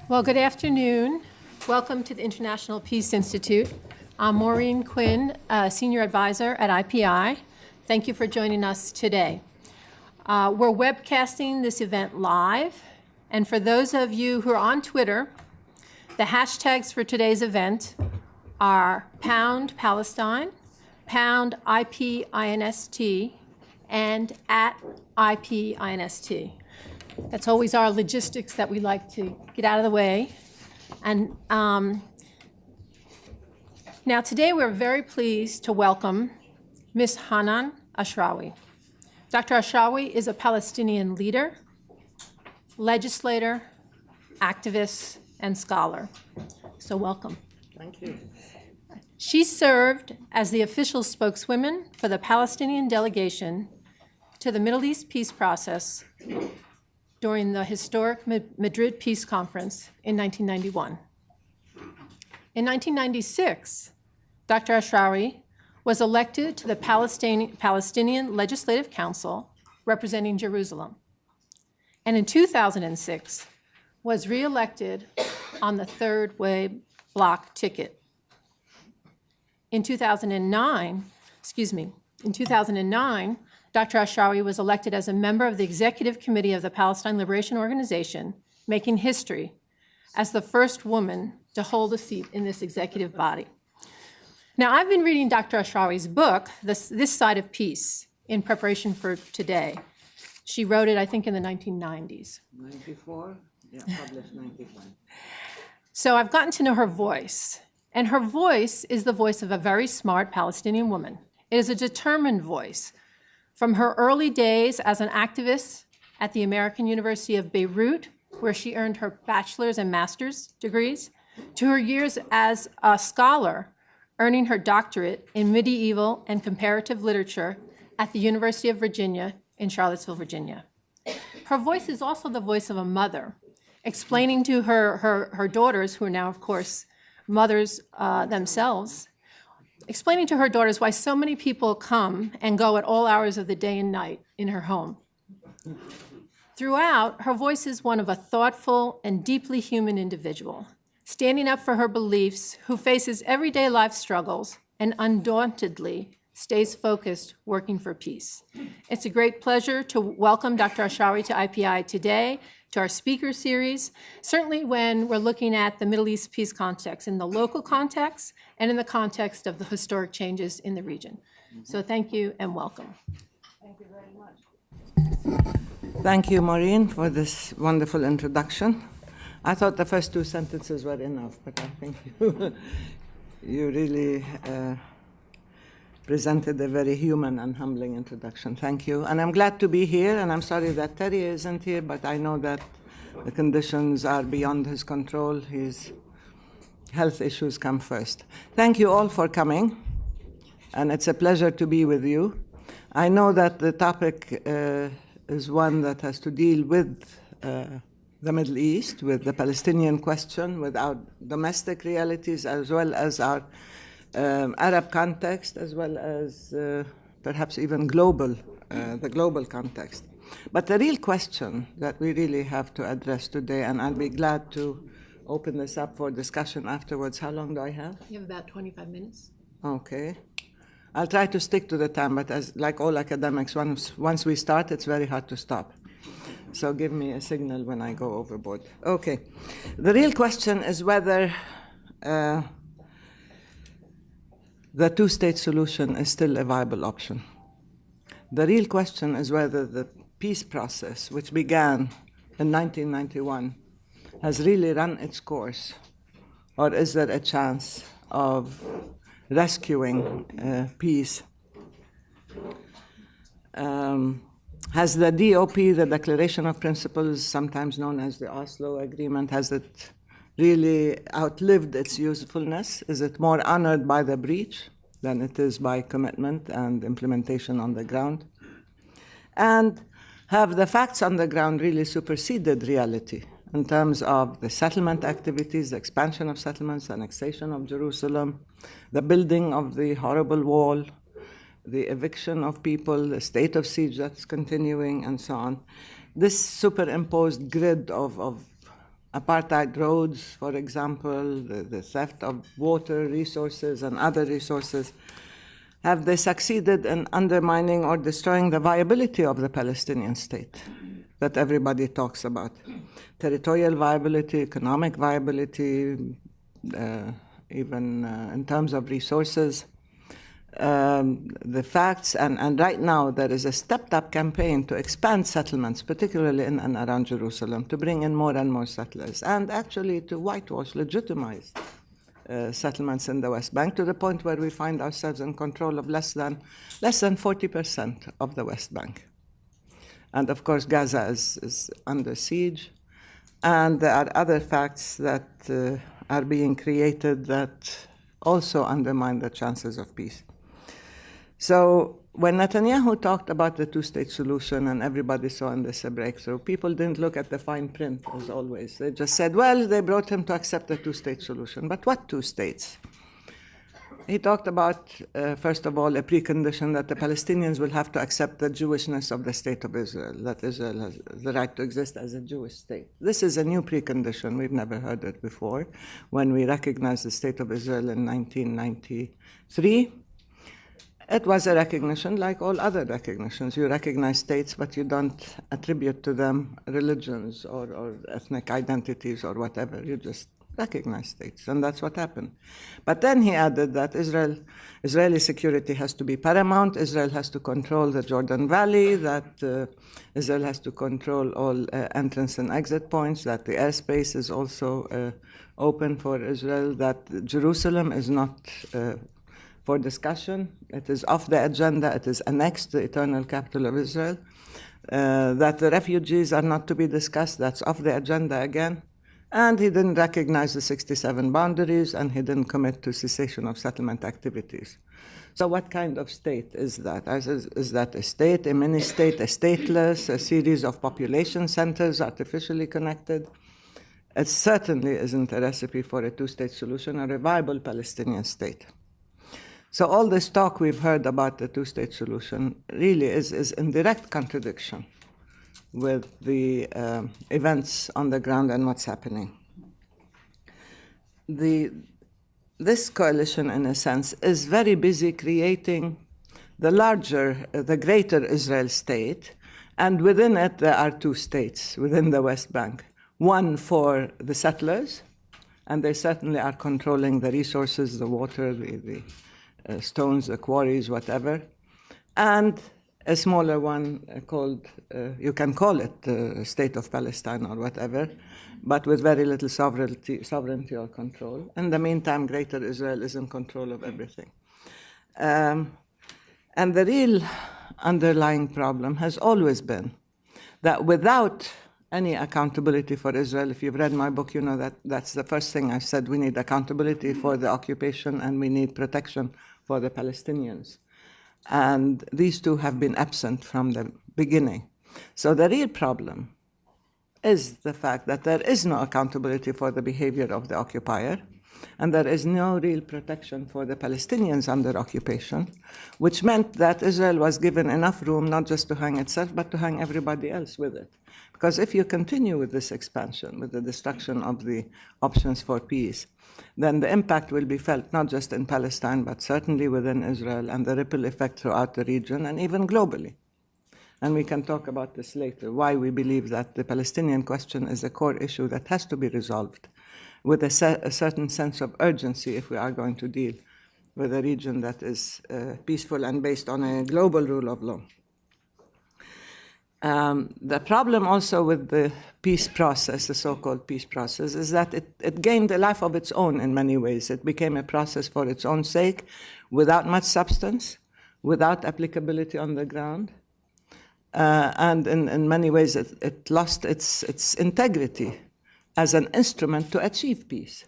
Well, good afternoon. Welcome to the International Peace Institute. I'm Maureen Quinn, Senior Advisor at IPI. Thank you for joining us today. We're webcasting this event live, and for those of you who are on Twitter, the hashtags for today's event are #Palestine, #IPINST, and @IPINST. That's always our logistics that we like to get out of the way. And now today we're very pleased to welcome Ms. Hanan Ashrawi. Dr. Ashrawi is a Palestinian leader, legislator, activist, and scholar. So welcome. Thank you. She served as the official spokeswoman for the Palestinian delegation to the Middle East peace process during the historic Madrid Peace Conference in 1991. In 1996, Dr. Ashrawi was elected to the Palestinian Legislative Council representing Jerusalem, and in 2006 was re-elected on the third way block ticket. In 2009, Dr. Ashrawi was elected as a member of the Executive Committee of the Palestine Liberation Organization, making history as the first woman to hold a seat in this executive body. Now, I've been reading Dr. Ashrawi's book, This Side of Peace, in preparation for today. She wrote it, I think, in the 1990s. 94? Yeah, published 95. So I've gotten to know her voice, and her voice is the voice of a very smart Palestinian woman. It is a determined voice. From her early days as an activist at the American University of Beirut, where she earned her bachelor's and master's degrees, to her years as a scholar, earning her doctorate in medieval and comparative literature at the University of Virginia in Charlottesville, Virginia. Her voice is also the voice of a mother, explaining to her daughters, who are now, of course, mothers themselves, explaining to her daughters why so many people come and go at all hours of the day and night in her home. Throughout, her voice is one of a thoughtful and deeply human individual, standing up for her beliefs, who faces everyday life struggles and undauntedly stays focused, working for peace. It's a great pleasure to welcome Dr. Ashrawi to IPI today, to our speaker series, certainly when we're looking at the Middle East peace context, in the local context and in the context of the historic changes in the region. So thank you and welcome. Thank you very much. Thank you, Maureen, for this wonderful introduction. I thought the first two sentences were enough, but I think you really presented a very human and humbling introduction. Thank you. And I'm glad to be here, and I'm sorry that Terry isn't here, but I know that the conditions are beyond his control. His health issues come first. Thank you all for coming, and it's a pleasure to be with you. I know that the topic is one that has to deal with the Middle East, with the Palestinian question, with our domestic realities, as well as our Arab context, as well as perhaps even the global context. But the real question that we really have to address today, and I'll be glad to open this up for discussion afterwards. How long do I have? You have about 25 minutes. Okay. I'll try to stick to the time, but as like all academics, once we start, it's very hard to stop. So give me a signal when I go overboard. Okay. The real question is whether the two-state solution is still a viable option. The real question is whether the peace process, which began in 1991, has really run its course, or is there a chance of rescuing peace? Has the DOP, the Declaration of Principles, sometimes known as the Oslo Agreement, has it really outlived its usefulness? Is it more honored by the breach than it is by commitment and implementation on the ground? And have the facts on the ground really superseded reality in terms of the settlement activities, the expansion of settlements, annexation of Jerusalem, the building of the horrible wall, the eviction of people, the state of siege that's continuing, and so on? This superimposed grid of apartheid roads, for example, the theft of water resources and other resources, have they succeeded in undermining or destroying the viability of the Palestinian state that everybody talks about? Territorial viability, economic viability, even in terms of resources. The facts, and right now there is a stepped-up campaign to expand settlements, particularly in and around Jerusalem, to bring in more and more settlers, and actually to whitewash, legitimize settlements in the West Bank, to the point where we find ourselves in control of less than 40% of the West Bank. And of course, Gaza is under siege, and there are other facts that are being created that also undermine the chances of peace. So when Netanyahu talked about the two-state solution and everybody saw in this a breakthrough, people didn't look at the fine print, as always. They just said, well, they brought him to accept the two-state solution. But what two states? He talked about, first of all, a precondition that the Palestinians will have to accept the Jewishness of the state of Israel, that Israel has the right to exist as a Jewish state. This is a new precondition. We've never heard it before. When we recognized the state of Israel in 1993, it was a recognition like all other recognitions. You recognize states, but you don't attribute to them religions or ethnic identities or whatever. You just recognize states, and that's what happened. But then he added that Israeli security has to be paramount, Israel has to control the Jordan Valley, that Israel has to control all entrance and exit points, that the airspace is also open for Israel, that Jerusalem is not for discussion, it is off the agenda, it is annexed the eternal capital of Israel, that the refugees are not to be discussed, that's off the agenda again. And he didn't recognize the 67 boundaries, and he didn't commit to cessation of settlement activities. So what kind of state is that? Is that a state, a mini-state, a stateless, a series of population centers artificially connected? It certainly isn't a recipe for a two-state solution or a viable Palestinian state. So all this talk we've heard about the two-state solution really is in direct contradiction with the events on the ground and what's happening. This coalition, in a sense, is very busy creating the greater Israel state, and within it there are two states within the West Bank. One for the settlers, and they certainly are controlling the resources, the water, the stones, the quarries, whatever, and a smaller one called, you can call it the State of Palestine or whatever, but with very little sovereignty or control. In the meantime, Greater Israel is in control of everything. And the real underlying problem has always been that without any accountability for Israel, if you've read my book, you know that that's the first thing I said. We need accountability for the occupation, and we need protection for the Palestinians. And these two have been absent from the beginning. So the real problem is the fact that there is no accountability for the behavior of the occupier, and there is no real protection for the Palestinians under occupation, which meant that Israel was given enough room not just to hang itself, but to hang everybody else with it. Because if you continue with this expansion, with the destruction of the options for peace, then the impact will be felt not just in Palestine, but certainly within Israel, and the ripple effect throughout the region and even globally. And we can talk about this later, why we believe that the Palestinian question is a core issue that has to be resolved with a certain sense of urgency if we are going to deal with a region that is peaceful and based on a global rule of law. The problem also with the peace process, the so-called peace process, is that it gained a life of its own in many ways. It became a process for its own sake, without much substance, without applicability on the ground. And in many ways, it lost its integrity as an instrument to achieve peace.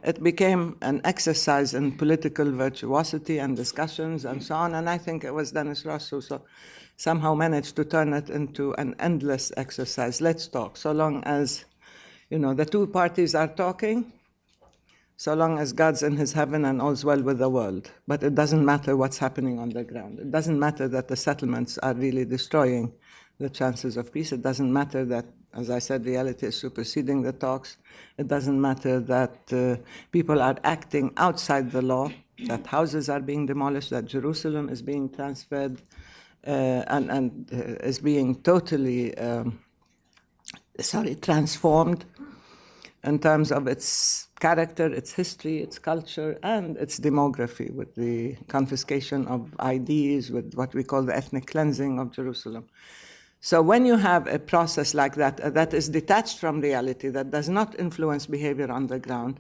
It became an exercise in political virtuosity and discussions and so on, and I think it was Dennis Ross who somehow managed to turn it into an endless exercise. Let's talk. So long as, the two parties are talking, so long as God's in his heaven and all's well with the world. But it doesn't matter what's happening on the ground. It doesn't matter that the settlements are really destroying the chances of peace. It doesn't matter that as I said, reality is superseding the talks. It doesn't matter that people are acting outside the law, that houses are being demolished, that Jerusalem is being transferred and is being totally transformed in terms of its character, its history, its culture, and its demography, with the confiscation of IDs, with what we call the ethnic cleansing of Jerusalem. So when you have a process like that, that is detached from reality, that does not influence behavior on the ground,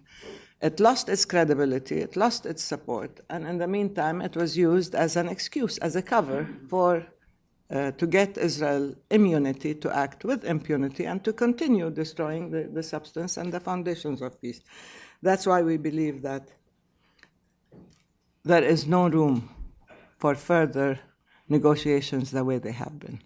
it lost its credibility, it lost its support, and in the meantime, it was used as an excuse, as a cover for to get Israel immunity to act with impunity and to continue destroying the substance and the foundations of peace. That's why we believe that there is no room for further negotiations the way they have been.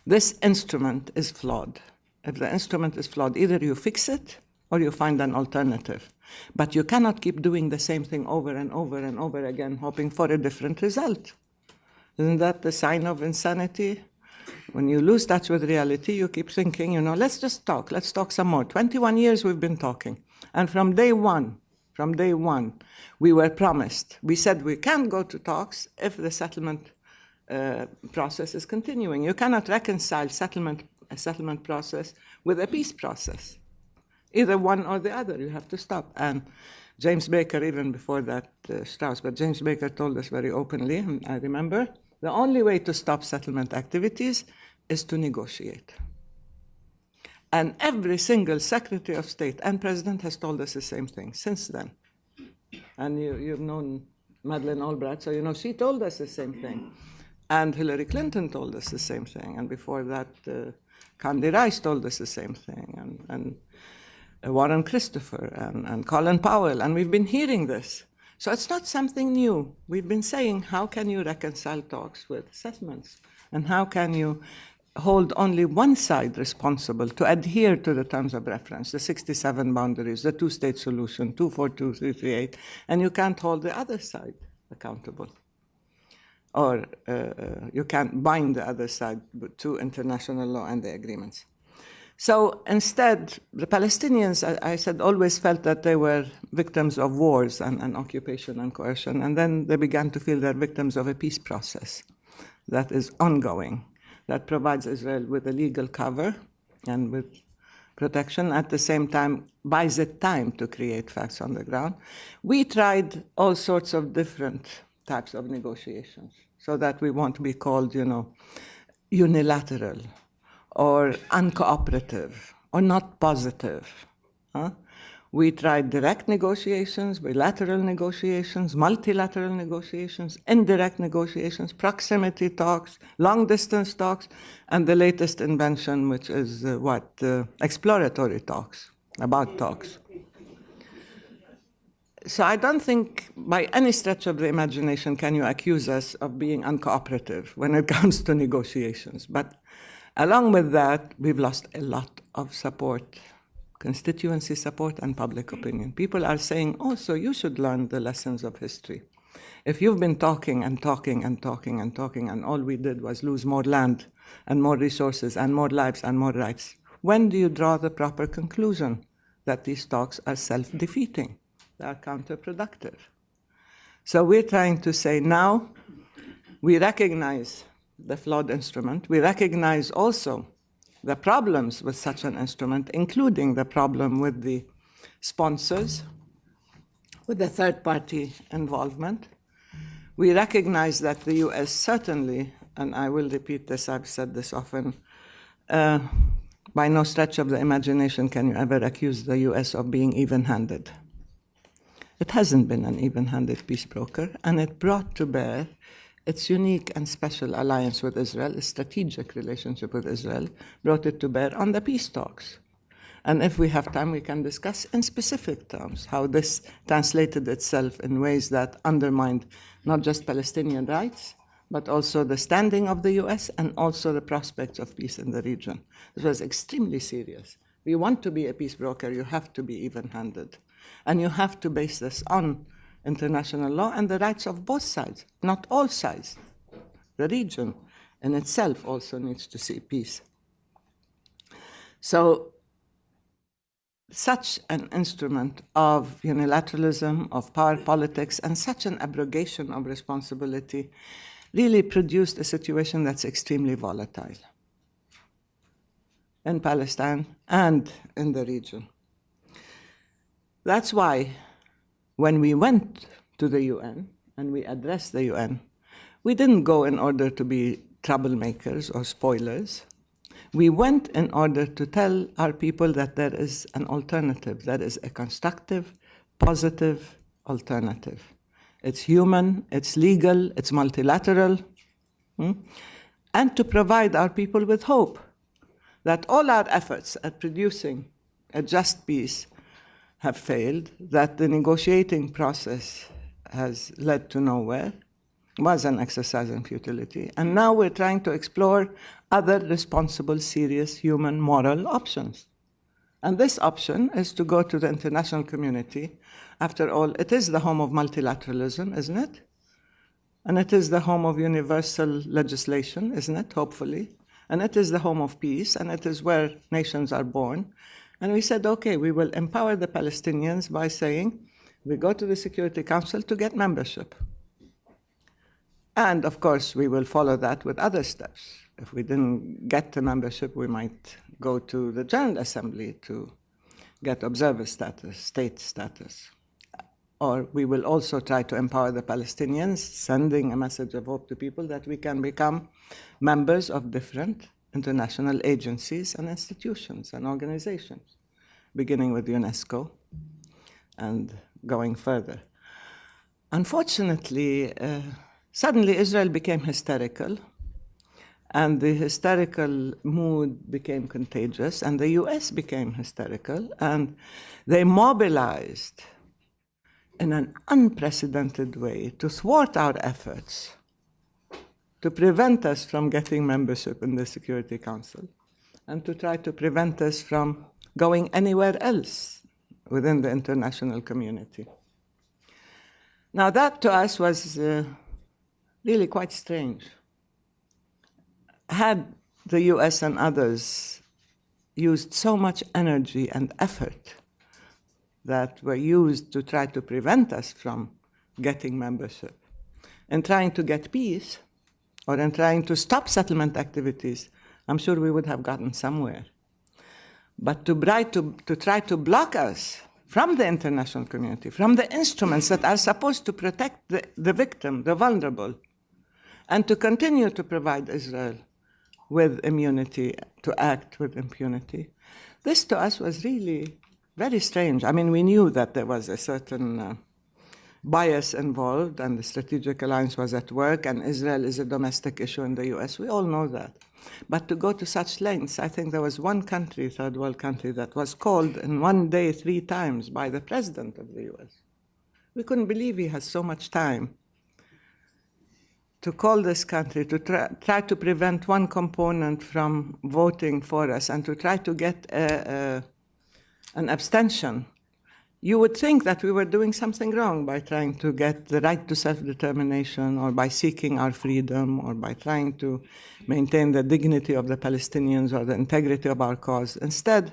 This instrument is flawed. If the instrument is flawed, either you fix it or you find an alternative. But you cannot keep doing the same thing over and over and over again, hoping for a different result. Isn't that the sign of insanity? When you lose touch with reality, you keep thinking, let's just talk. Let's talk some more. 21 years we've been talking. And from day one, we were promised. We said we can't go to talks if the settlement process is continuing. You cannot reconcile a settlement process with a peace process. Either one or the other, you have to stop. And James Baker, even before that, Strauss, but James Baker told us very openly, I remember, the only way to stop settlement activities is to negotiate. And every single Secretary of State and President has told us the same thing since then. And you've known Madeleine Albright, so she told us the same thing. And Hillary Clinton told us the same thing. And before that, Condi Rice told us the same thing. And Warren Christopher and Colin Powell. And we've been hearing this. So it's not something new. We've been saying, how can you reconcile talks with settlements? And how can you hold only one side responsible to adhere to the terms of reference, the 67 boundaries, the two-state solution, 242, 338, and you can't hold the other side accountable? Or you can't bind the other side to international law and the agreements. So instead, the Palestinians, I said, always felt that they were victims of wars and occupation and coercion, and then they began to feel they're victims of a peace process that is ongoing, that provides Israel with a legal cover and with protection, at the same time buys it time to create facts on the ground. We tried all sorts of different types of negotiations so that we won't be called, unilateral or uncooperative or not positive. We tried direct negotiations, bilateral negotiations, multilateral negotiations, indirect negotiations, proximity talks, long-distance talks, and the latest invention, which is exploratory talks, about talks. So I don't think by any stretch of the imagination can you accuse us of being uncooperative when it comes to negotiations. But along with that, we've lost a lot of support, constituency support and public opinion. People are saying, so you should learn the lessons of history. If you've been talking and talking and talking and talking, and all we did was lose more land and more resources and more lives and more rights, when do you draw the proper conclusion that these talks are self-defeating? They are counterproductive. So we're trying to say now we recognize the flawed instrument. We recognize also the problems with such an instrument, including the problem with the sponsors, with the third-party involvement. We recognize that the U.S. certainly, and I will repeat this, I've said this often, by no stretch of the imagination can you ever accuse the U.S. of being even-handed. It hasn't been an even-handed peace broker, and it brought to bear its unique and special alliance with Israel, a strategic relationship with Israel, brought it to bear on the peace talks. And if we have time, we can discuss in specific terms how this translated itself in ways that undermined not just Palestinian rights, but also the standing of the U.S. and also the prospects of peace in the region. This was extremely serious. If you want to be a peace broker, you have to be even-handed. And you have to base this on international law and the rights of both sides, not all sides. The region in itself also needs to see peace. So such an instrument of unilateralism, of power politics, and such an abrogation of responsibility really produced a situation that's extremely volatile in Palestine and in the region. That's why when we went to the UN and we addressed the UN, we didn't go in order to be troublemakers or spoilers. We went in order to tell our people that there is an alternative, that is a constructive, positive alternative. It's human, it's legal, it's multilateral, and to provide our people with hope that all our efforts at producing a just peace have failed, that the negotiating process has led to nowhere, was an exercise in futility, and now we're trying to explore other responsible, serious, human, moral options. And this option is to go to the international community. After all, it is the home of multilateralism, isn't it? And it is the home of universal legislation, isn't it, hopefully? And it is the home of peace, and it is where nations are born. And we said, okay, we will empower the Palestinians by saying, we go to the Security Council to get membership. And of course, we will follow that with other steps. If we didn't get the membership, we might go to the General Assembly to get observer status, state status. Or we will also try to empower the Palestinians, sending a message of hope to people that we can become members of different international agencies and institutions and organizations, beginning with UNESCO and going further. Unfortunately, suddenly Israel became hysterical, and the hysterical mood became contagious, and the US became hysterical, and they mobilized in an unprecedented way to thwart our efforts to prevent us from getting membership in the Security Council and to try to prevent us from going anywhere else within the international community. Now that to us was really quite strange. Had the US and others used so much energy and effort that were used to try to prevent us from getting membership, in trying to get peace, or in trying to stop settlement activities, I'm sure we would have gotten somewhere. But to try to block us from the international community, from the instruments that are supposed to protect the victim, the vulnerable, and to continue to provide Israel with immunity, to act with impunity, this to us was really very strange. I mean, we knew that there was a certain bias involved, and the strategic alliance was at work, and Israel is a domestic issue in the US. We all know that. But to go to such lengths, I think there was one country, third world country, that was called in one day 3 times by the president of the US. We couldn't believe he has so much time to call this country, to try to prevent one component from voting for us, and to try to get an abstention. You would think that we were doing something wrong by trying to get the right to self-determination, or by seeking our freedom, or by trying to maintain the dignity of the Palestinians or the integrity of our cause. Instead,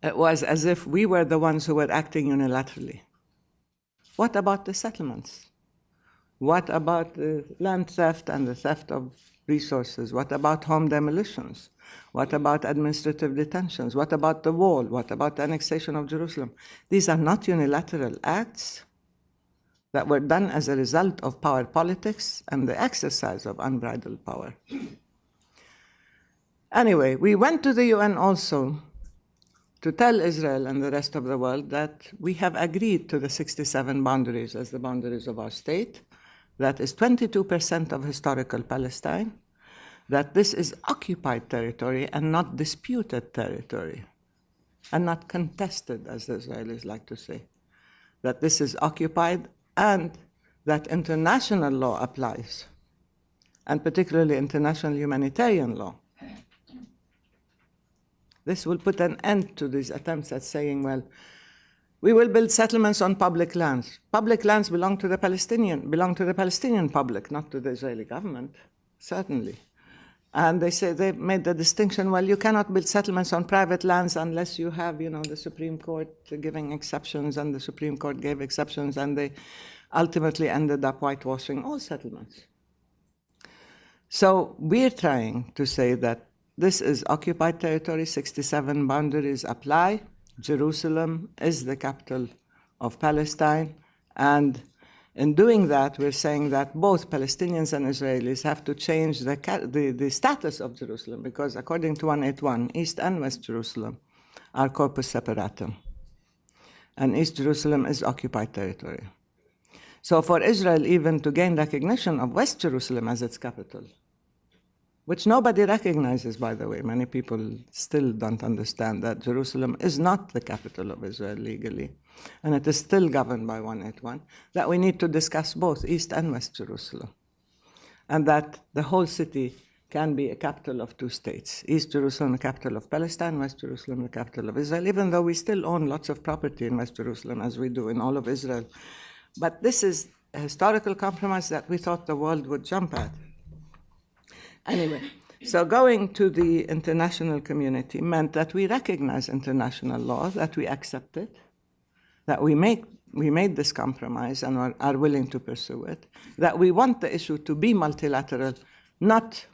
it was as if we were the ones who were acting unilaterally. What about the settlements? What about the land theft and the theft of resources? What about home demolitions? What about administrative detentions? What about the wall? What about the annexation of Jerusalem? These are not unilateral acts that were done as a result of power politics and the exercise of unbridled power. Anyway, we went to the UN also to tell Israel and the rest of the world that we have agreed to the 67 boundaries as the boundaries of our state. That is 22% of historical Palestine, that this is occupied territory and not disputed territory, and not contested, as the Israelis like to say, that this is occupied, and that international law applies, and particularly international humanitarian law. This will put an end to these attempts at saying, well, we will build settlements on public lands. Public lands belong to the Palestinian public, not to the Israeli government, certainly. And they made the distinction, well, you cannot build settlements on private lands unless you have, the Supreme Court giving exceptions, and the Supreme Court gave exceptions, and they ultimately ended up whitewashing all settlements. So we're trying to say that this is occupied territory, 67 boundaries apply, Jerusalem is the capital of Palestine, and in doing that, we're saying that both Palestinians and Israelis have to change the status of Jerusalem, because according to 181, East and West Jerusalem are corpus separatum, and East Jerusalem is occupied territory. So for Israel even to gain recognition of West Jerusalem as its capital, which nobody recognizes, by the way, many people still don't understand that Jerusalem is not the capital of Israel legally, and it is still governed by 181, that we need to discuss both East and West Jerusalem, and that the whole city can be a capital of two states. East Jerusalem, the capital of Palestine, West Jerusalem, the capital of Israel, even though we still own lots of property in West Jerusalem, as we do in all of Israel. But this is a historical compromise that we thought the world would jump at. Anyway, so going to the international community meant that we recognize international law, that we accept it, that we made this compromise and are willing to pursue it, that we want the issue to be multilateral, not,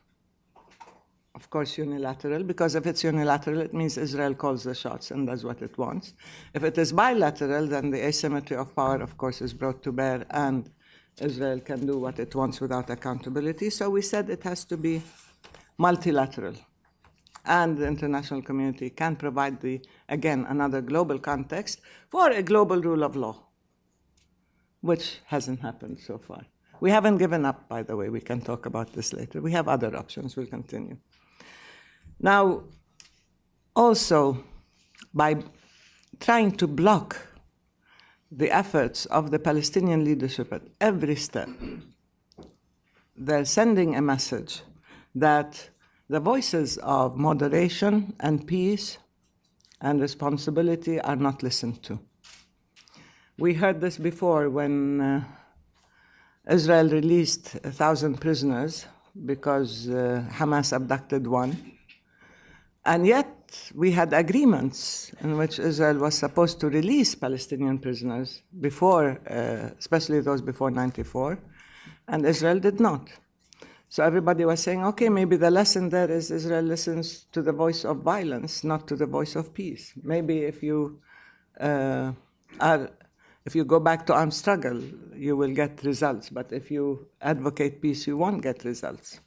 of course, unilateral, because if it's unilateral, it means Israel calls the shots and does what it wants. If it is bilateral, then the asymmetry of power, of course, is brought to bear, and Israel can do what it wants without accountability. So we said it has to be multilateral. And the international community can provide again, another global context for a global rule of law, which hasn't happened so far. We haven't given up, by the way. We can talk about this later. We have other options. We'll continue. Now, also, by trying to block the efforts of the Palestinian leadership at every step, they're sending a message that the voices of moderation and peace and responsibility are not listened to. We heard this before when Israel released 1,000 prisoners because Hamas abducted one. And yet we had agreements in which Israel was supposed to release Palestinian prisoners before, especially those before 94, and Israel did not. So everybody was saying, okay, maybe the lesson there is Israel listens to the voice of violence, not to the voice of peace. Maybe if you go back to armed struggle, you will get results. But if you advocate peace, you won't get results.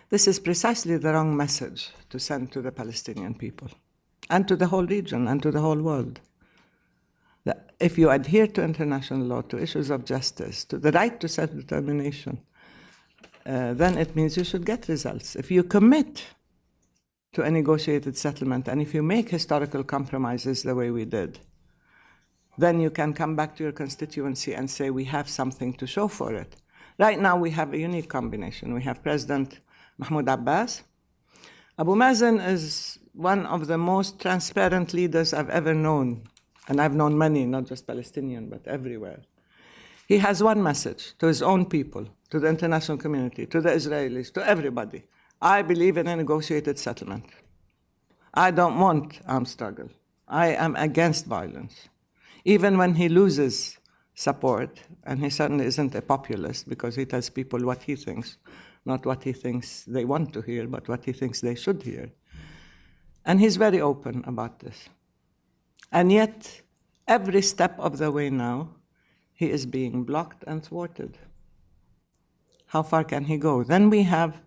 This is precisely the wrong message to send to the Palestinian people and to the whole region and to the whole world. That if you adhere to international law, to issues of justice, to the right to self-determination, then it means you should get results. If you commit to a negotiated settlement and if you make historical compromises the way we did, then you can come back to your constituency and say, we have something to show for it. Right now, we have a unique combination. We have President Mahmoud Abbas. Abu Mazen is one of the most transparent leaders I've ever known, and I've known many, not just Palestinian, but everywhere. He has one message to his own people, to the international community, to the Israelis, to everybody. I believe in a negotiated settlement. I don't want armed struggle. I am against violence. Even when he loses support, and he certainly isn't a populist because he tells people what he thinks, not what he thinks they want to hear, but what he thinks they should hear. And he's very open about this. And yet, every step of the way now, he is being blocked and thwarted. How far can he go? Then we have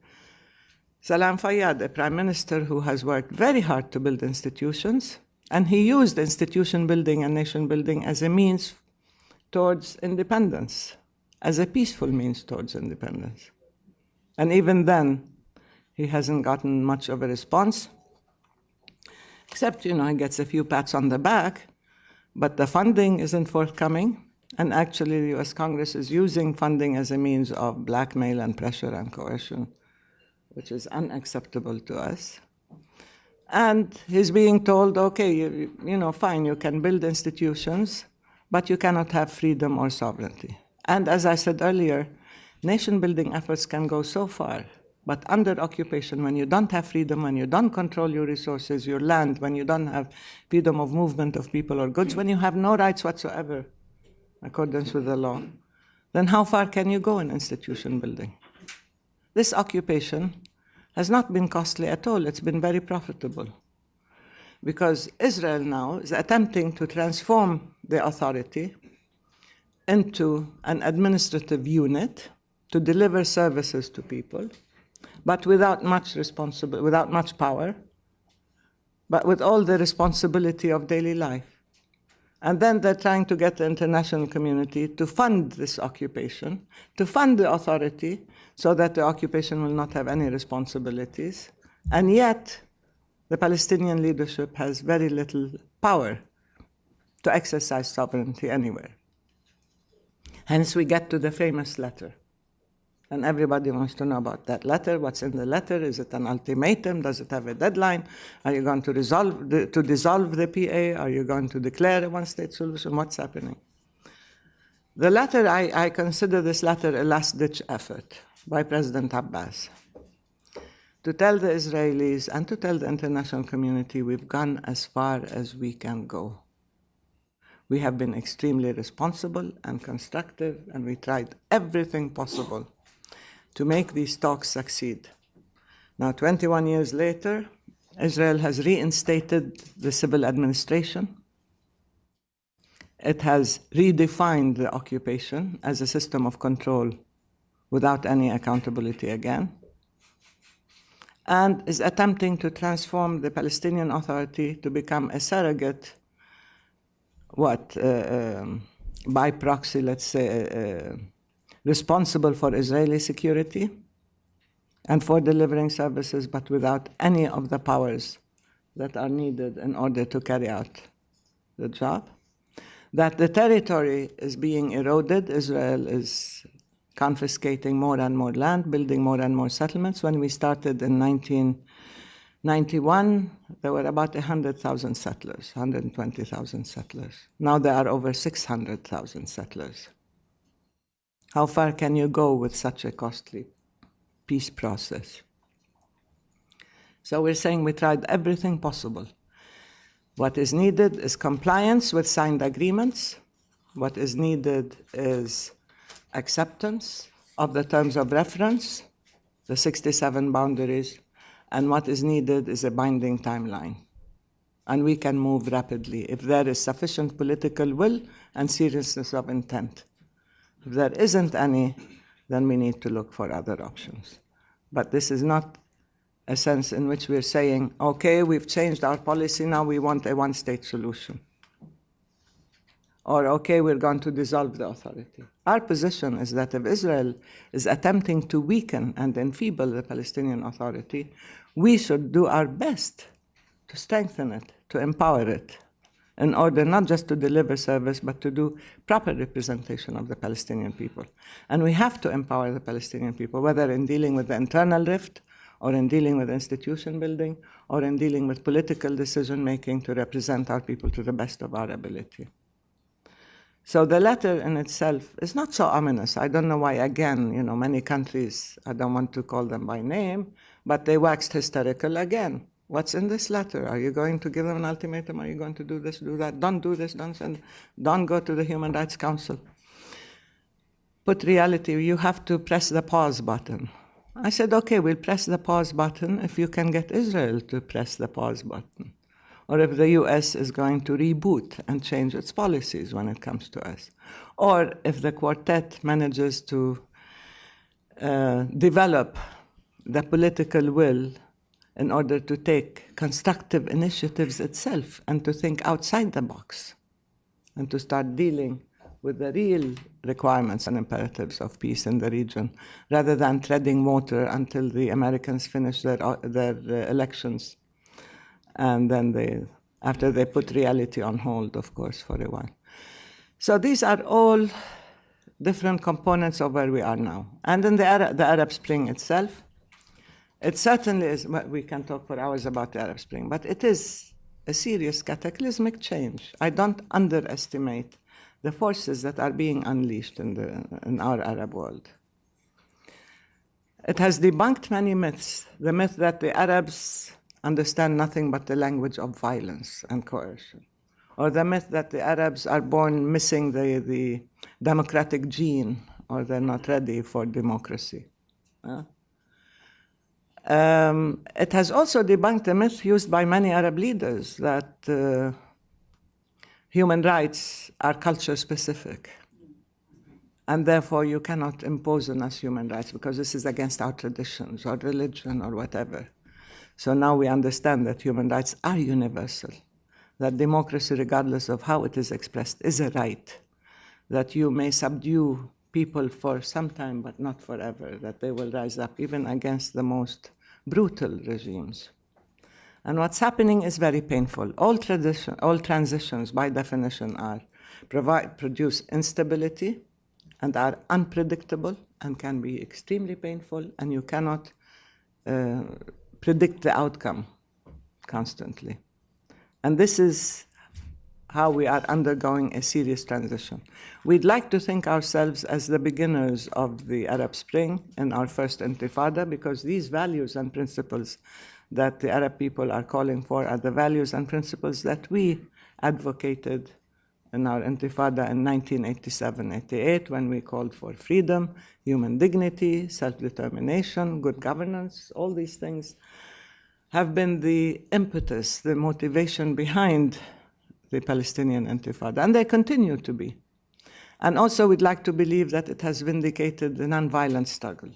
Salam Fayyad, a prime minister who has worked very hard to build institutions, and he used institution building and nation building as a means towards independence, as a peaceful means towards independence. And even then, he hasn't gotten much of a response, except, he gets a few pats on the back, but the funding isn't forthcoming. And actually, the US Congress is using funding as a means of blackmail and pressure and coercion, which is unacceptable to us. And he's being told, okay, fine, you can build institutions, but you cannot have freedom or sovereignty. And as I said earlier, nation-building efforts can go so far, But under occupation, when you don't have freedom, when you don't control your resources, your land, when you don't have freedom of movement of people or goods, when you have no rights whatsoever, accordance with the law, then how far can you go in institution building? This occupation has not been costly at all. It's been very profitable. Because Israel now is attempting to transform the authority into an administrative unit to deliver services to people, but without much without much power, but with all the responsibility of daily life. And then they're trying to get the international community to fund this occupation, to fund the authority so that the occupation will not have any responsibilities. And yet, the Palestinian leadership has very little power to exercise sovereignty anywhere. Hence, we get to the famous letter. And everybody wants to know about that letter. What's in the letter? Is it an ultimatum? Does it have a deadline? Are you going to dissolve the PA? Are you going to declare a one-state solution? What's happening? The letter, I consider this letter a last-ditch effort by President Abbas to tell the Israelis and to tell the international community we've gone as far as we can go. We have been extremely responsible and constructive, and we tried everything possible to make these talks succeed. Now, 21 years later, Israel has reinstated the civil administration. It has redefined the occupation as a system of control without any accountability again, and is attempting to transform the Palestinian Authority to become a surrogate, by proxy, let's say, responsible for Israeli security and for delivering services, but without any of the powers that are needed in order to carry out the job. That the territory is being eroded. Israel is confiscating more and more land, building more and more settlements. When we started in 1991, there were about 100,000 settlers, 120,000 settlers. Now there are over 600,000 settlers. How far can you go with such a costly peace process? So we're saying we tried everything possible. What is needed is compliance with signed agreements. What is needed is acceptance of the terms of reference, the 67 boundaries, and what is needed is a binding timeline. And we can move rapidly if there is sufficient political will and seriousness of intent. If there isn't any, then we need to look for other options. But this is not a sense in which we're saying, okay, we've changed our policy, now we want a one-state solution. Or, okay, we're going to dissolve the authority. Our position is that if Israel is attempting to weaken and enfeeble the Palestinian Authority, we should do our best to strengthen it, to empower it, in order not just to deliver service, but to do proper representation of the Palestinian people. And we have to empower the Palestinian people, whether in dealing with the internal rift, or in dealing with institution building, or in dealing with political decision-making to represent our people to the best of our ability. So the letter in itself is not so ominous. I don't know why, again, many countries, I don't want to call them by name, but they waxed hysterical again. What's in this letter? Are you going to give them an ultimatum? Are you going to do this, do that? Don't do this, don't go to the Human Rights Council. Put reality, you have to press the pause button. I said, okay, we'll press the pause button if you can get Israel to press the pause button. Or if the US is going to reboot and change its policies when it comes to us. Or if the quartet manages to develop the political will in order to take constructive initiatives itself and to think outside the box and to start dealing with the real requirements and imperatives of peace in the region, rather than treading water until the Americans finish their elections. And then after they put reality on hold, of course, for a while. So these are all different components of where we are now. And then the Arab Spring itself, it certainly is, we can talk for hours about the Arab Spring, but it is a serious cataclysmic change. I don't underestimate the forces that are being unleashed in our Arab world. It has debunked many myths. The myth that the Arabs understand nothing but the language of violence and coercion, or the myth that the Arabs are born missing the democratic gene, or they're not ready for democracy. It has also debunked a myth used by many Arab leaders that human rights are culture specific. And therefore, you cannot impose on us human rights because this is against our traditions or religion or whatever. So now we understand that human rights are universal, that democracy, regardless of how it is expressed, is a right, that you may subdue people for some time but not forever, that they will rise up even against the most brutal regimes. And what's happening is very painful. All transitions, by definition, produce instability and are unpredictable and can be extremely painful, and you cannot predict the outcome constantly. And this is how we are undergoing a serious transition. We'd like to think ourselves as the beginners of the Arab Spring in our first Intifada, because these values and principles that the Arab people are calling for are the values and principles that we advocated in our Intifada in 1987-88, when we called for freedom, human dignity, self-determination, good governance. All these things have been the impetus, the motivation behind the Palestinian Intifada, and they continue to be. And also we'd like to believe that it has vindicated the nonviolent struggle,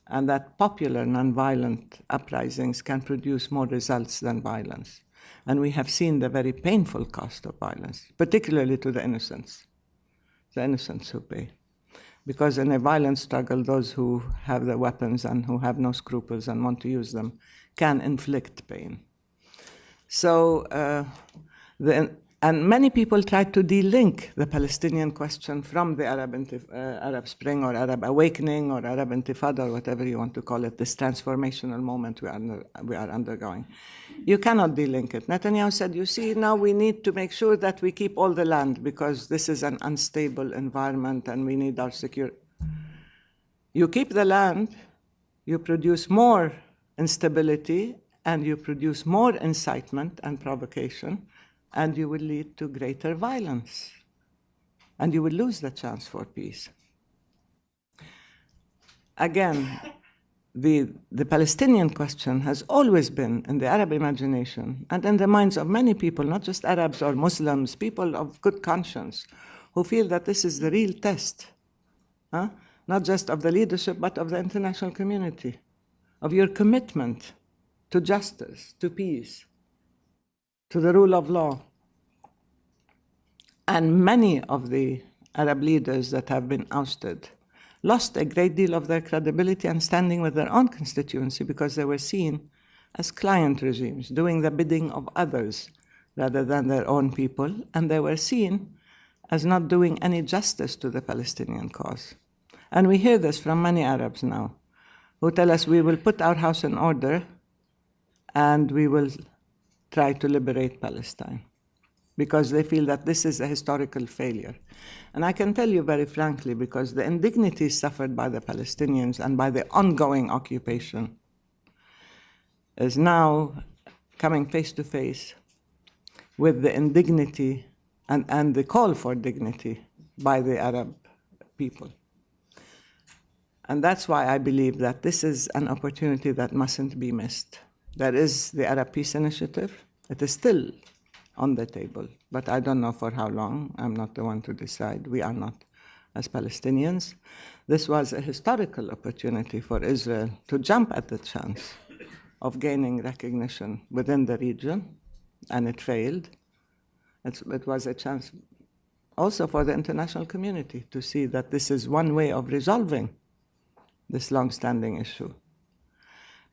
and that popular nonviolent uprisings can produce more results than violence. And we have seen the very painful cost of violence, particularly to the innocents who pay. Because in a violent struggle, those who have the weapons and who have no scruples and want to use them can inflict pain. So, and many people try to de-link the Palestinian question from the Arab Spring or Arab Awakening or Arab Intifada or whatever you want to call it, this transformational moment we are undergoing. You cannot de-link it. Netanyahu said, you see, now we need to make sure that we keep all the land because this is an unstable environment and we need our security. You keep the land, you produce more instability, and you produce more incitement and provocation, and you will lead to greater violence. And you will lose the chance for peace. Again, the Palestinian question has always been in the Arab imagination and in the minds of many people, not just Arabs or Muslims, people of good conscience, who feel that this is the real test, not just of the leadership, but of the international community, of your commitment to justice, to peace, to the rule of law. And many of the Arab leaders that have been ousted lost a great deal of their credibility and standing with their own constituency because they were seen as client regimes, doing the bidding of others rather than their own people, and they were seen as not doing any justice to the Palestinian cause. And we hear this from many Arabs now, who tell us we will put our house in order and we will try to liberate Palestine, because they feel that this is a historical failure. And I can tell you very frankly, because the indignities suffered by the Palestinians and by the ongoing occupation is now coming face to face with the indignity and the call for dignity by the Arab people. And that's why I believe that this is an opportunity that mustn't be missed. There is the Arab Peace Initiative. It is still on the table, but I don't know for how long. I'm not the one to decide. We are not as Palestinians. This was a historical opportunity for Israel to jump at the chance of gaining recognition within the region, and it failed. It was a chance also for the international community to see that this is one way of resolving this long-standing issue.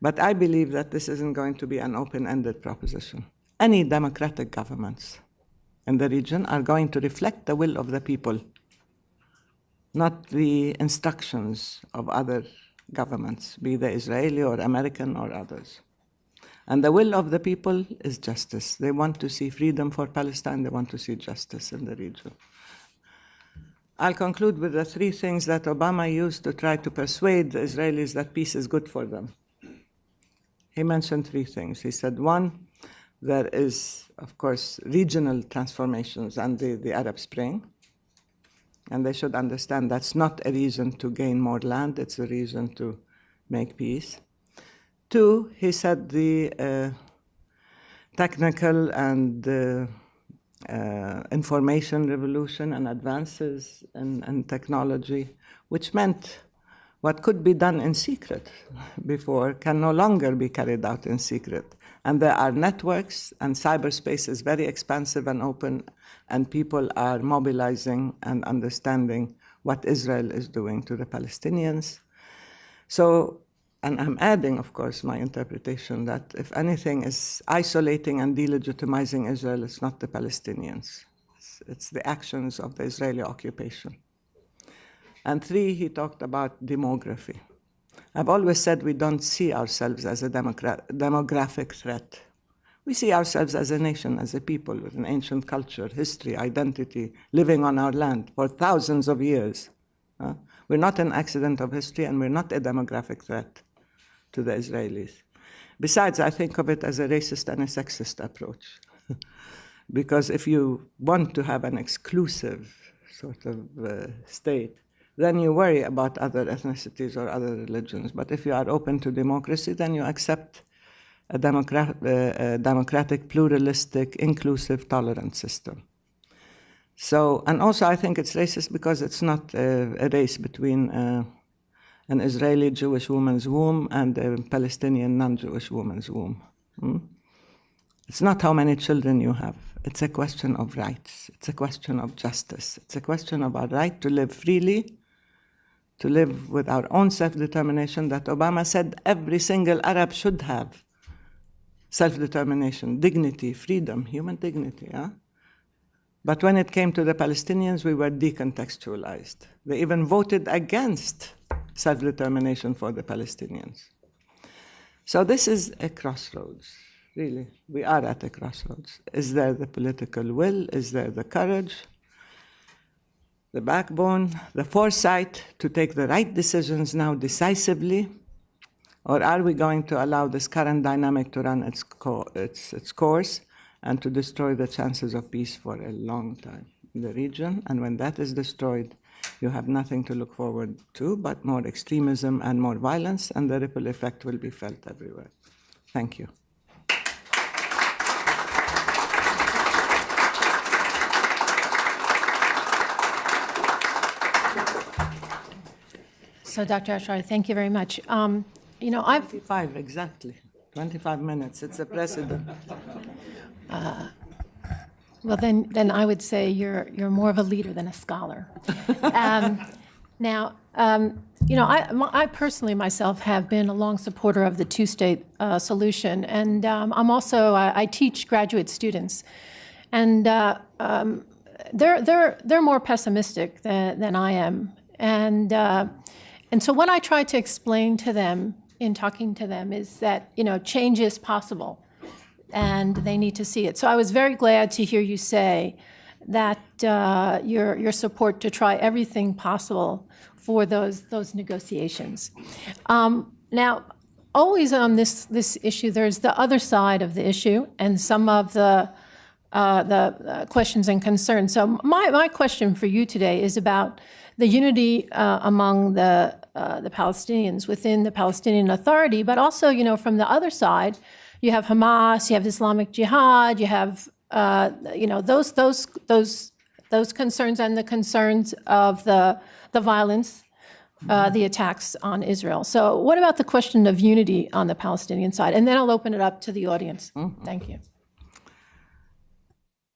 But I believe that this isn't going to be an open-ended proposition. Any democratic governments in the region are going to reflect the will of the people, not the instructions of other governments, be they Israeli or American or others. And the will of the people is justice. They want to see freedom for Palestine. They want to see justice in the region. I'll conclude with the three things that Obama used to try to persuade the Israelis that peace is good for them. He mentioned three things. He said, one, there is, of course, regional transformations and the Arab Spring. And they should understand that's not a reason to gain more land, it's a reason to make peace. Two, he said the technical and information revolution and advances in technology, which meant what could be done in secret before can no longer be carried out in secret. And there are networks, and cyberspace is very expansive and open, and people are mobilizing and understanding what Israel is doing to the Palestinians. So, and I'm adding, of course, my interpretation that if anything is isolating and delegitimizing Israel, it's not the Palestinians. It's the actions of the Israeli occupation. And three, he talked about demography. I've always said we don't see ourselves as a demographic threat. We see ourselves as a nation, as a people with an ancient culture, history, identity, living on our land for thousands of years. We're not an accident of history, and we're not a demographic threat to the Israelis. Besides, I think of it as a racist and a sexist approach. Because if you want to have an exclusive sort of state, then you worry about other ethnicities or other religions. But if you are open to democracy, then you accept a democratic, pluralistic, inclusive, tolerant system. So, and also I think it's racist because it's not a race between an Israeli Jewish woman's womb and a Palestinian non-Jewish woman's womb. It's not how many children you have. It's a question of rights. It's a question of justice. It's a question of our right to live freely, to live with our own self-determination that Obama said every single Arab should have. Self-determination, dignity, freedom, human dignity. But when it came to the Palestinians, we were decontextualized. They even voted against self-determination for the Palestinians. So this is a crossroads, really. We are at a crossroads. Is there the political will? Is there the courage, the backbone, the foresight to take the right decisions now decisively? Or are we going to allow this current dynamic to run its course and to destroy the chances of peace for a long time in the region? And when that is destroyed, you have nothing to look forward to but more extremism and more violence, and the ripple effect will be felt everywhere. Thank you. So, Dr. Ashrawi, thank you very much. You know, I've 25 exactly. 25 minutes. It's a precedent. Well, then I would say you're more of a leader than a scholar. Now, you know, I personally myself have been a long supporter of the two-state solution, and I'm also I teach graduate students, and they're more pessimistic than I am, and so what I try to explain to them in talking to them is that, you know, change is possible, and they need to see it. So I was very glad to hear you say that your support to try everything possible for those negotiations. Now, always on this issue, there's the other side of the issue and some of the questions and concerns. So my question for you today is about the unity among the Palestinians within the Palestinian Authority, but also, you know, from the other side, you have Hamas, you have Islamic Jihad, you have you know, those concerns and the concerns of the violence, the attacks on Israel. So what about the question of unity on the Palestinian side? And then I'll open it up to the audience. Mm-hmm. Thank you.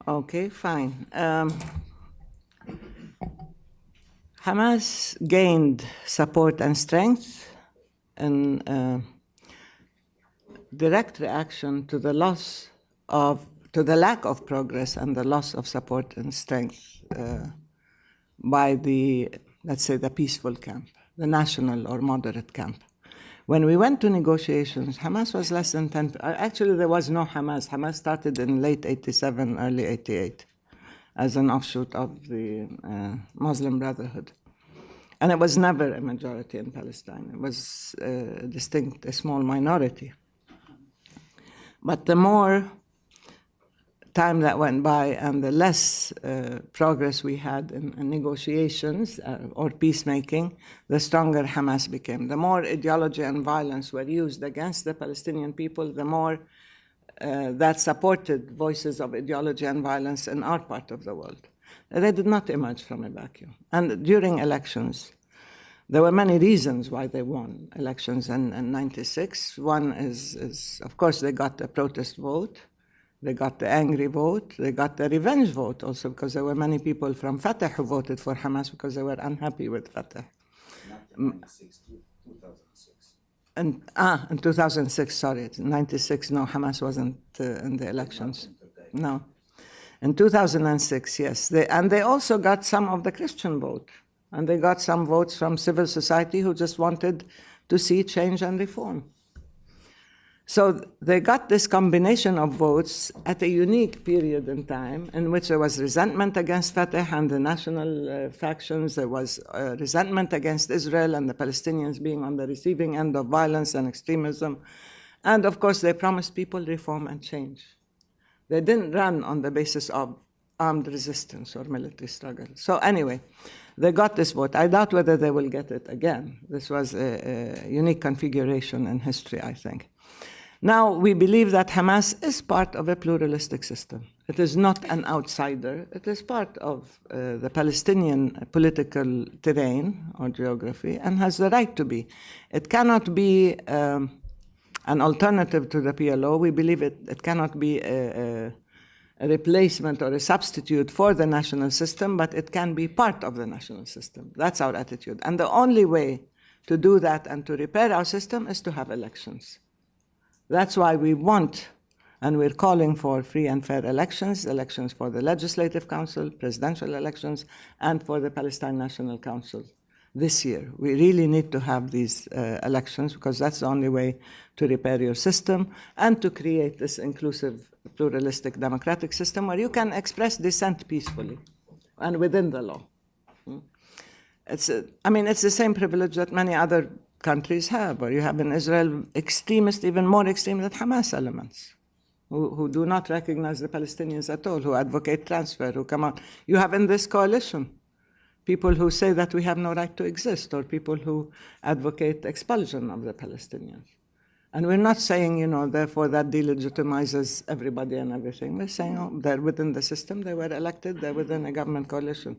Okay, fine. Hamas gained support and strength in direct reaction to the the lack of progress and the loss of support and strength by the, let's say, the peaceful camp, the national or moderate camp. When we went to negotiations, Hamas was less than 10. Actually, there was no Hamas. Hamas started in late 87, early 88. as an offshoot of the Muslim Brotherhood. And it was never a majority in Palestine. It was a small minority. But the more time that went by and the less progress we had in negotiations or peacemaking, the stronger Hamas became. The more ideology and violence were used against the Palestinian people, the more that supported voices of ideology and violence in our part of the world. They did not emerge from a vacuum. And during elections, there were many reasons why they won elections in 96. One is, of course, they got the protest vote. They got the angry vote. They got the revenge vote also, because there were many people from Fatah who voted for Hamas because they were unhappy with Fatah. Not in 96, 2006. In 2006, sorry. In 96, no, Hamas wasn't in the elections. No. In 2006, yes. And they also got some of the Christian vote. And they got some votes from civil society who just wanted to see change and reform. So they got this combination of votes at a unique period in time in which there was resentment against Fatah and the national factions. There was resentment against Israel and the Palestinians being on the receiving end of violence and extremism. And of course, they promised people reform and change. They didn't run on the basis of armed resistance or military struggle. So anyway, they got this vote. I doubt whether they will get it again. This was a unique configuration in history, I think. Now, we believe that Hamas is part of a pluralistic system. It is not an outsider. It is part of the Palestinian political terrain or geography and has the right to be. It cannot be an alternative to the PLO. We believe it cannot be a replacement or a substitute for the national system, but it can be part of the national system. That's our attitude. And the only way to do that and to repair our system is to have elections. That's why we want, and we're calling for free and fair elections, elections for the Legislative Council, presidential elections, and for the Palestine National Council this year. We really need to have these elections because that's the only way to repair your system and to create this inclusive, pluralistic, democratic system where you can express dissent peacefully and within the law. It's the same privilege that many other countries have, where you have in Israel extremists, even more extreme than Hamas elements, who do not recognize the Palestinians at all, who advocate transfer, who come out. You have in this coalition people who say that we have no right to exist, or people who advocate expulsion of the Palestinians. And we're not saying, therefore that delegitimizes everybody and everything. We're saying, they're within the system, they were elected, they're within a government coalition.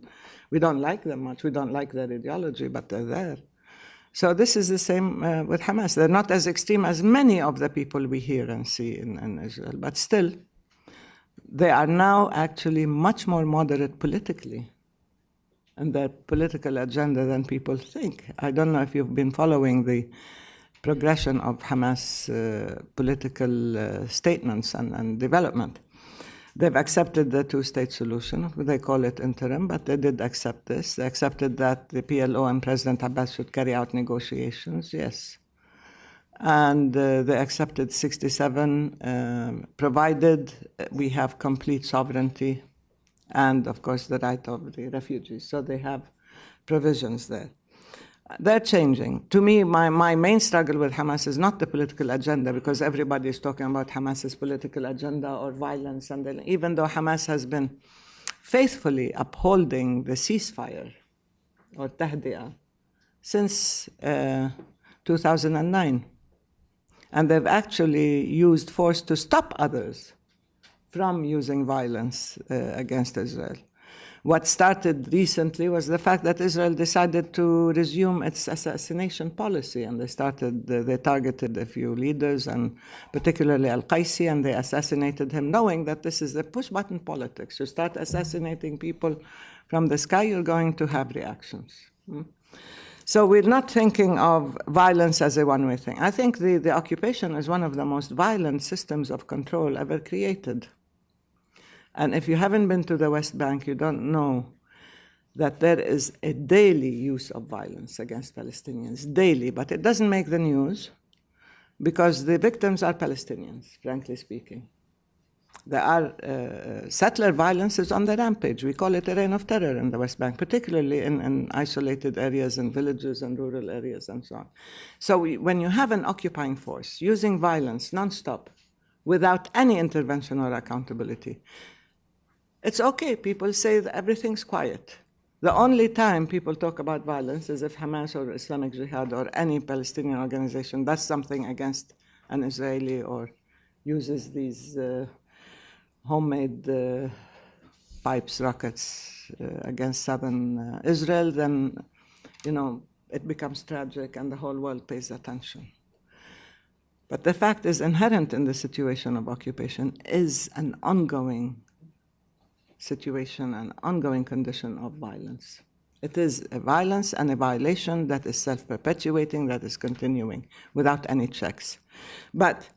We don't like them much, we don't like their ideology, but they're there. So this is the same with Hamas. They're not as extreme as many of the people we hear and see in Israel, but still, they are now actually much more moderate politically in their political agenda than people think. I don't know if you've been following the progression of Hamas political statements and development. They've accepted the two-state solution. They call it interim, but they did accept this. They accepted that the PLO and President Abbas should carry out negotiations, yes. And they accepted 67, provided we have complete sovereignty and, of course, the right of the refugees. So they have provisions there. They're changing. To me, my main struggle with Hamas is not the political agenda, because everybody is talking about Hamas's political agenda or violence. And even though Hamas has been faithfully upholding the ceasefire or tahdi'ah since 2009, and they've actually used force to stop others from using violence against Israel. What started recently was the fact that Israel decided to resume its assassination policy, and they targeted a few leaders, and particularly Al-Qaisi, and they assassinated him, knowing that this is a push-button politics. You start assassinating people from the sky, you're going to have reactions. So we're not thinking of violence as a one-way thing. I think the occupation is one of the most violent systems of control ever created. And if you haven't been to the West Bank, you don't know that there is a daily use of violence against Palestinians, daily. But it doesn't make the news because the victims are Palestinians, frankly speaking. there are settler violence is on the rampage. We call it a reign of terror in the West Bank, particularly in isolated areas and villages and rural areas and so on. So when you have an occupying force using violence nonstop without any intervention or accountability, it's okay. People say that everything's quiet. The only time people talk about violence is if Hamas or Islamic Jihad or any Palestinian organization does something against an Israeli or uses these homemade pipes, rockets against southern Israel, then, it becomes tragic and the whole world pays attention. But the fact is, inherent in the situation of occupation is an ongoing situation, an ongoing condition of violence. It is a violence and a violation that is self-perpetuating, that is continuing without any checks. But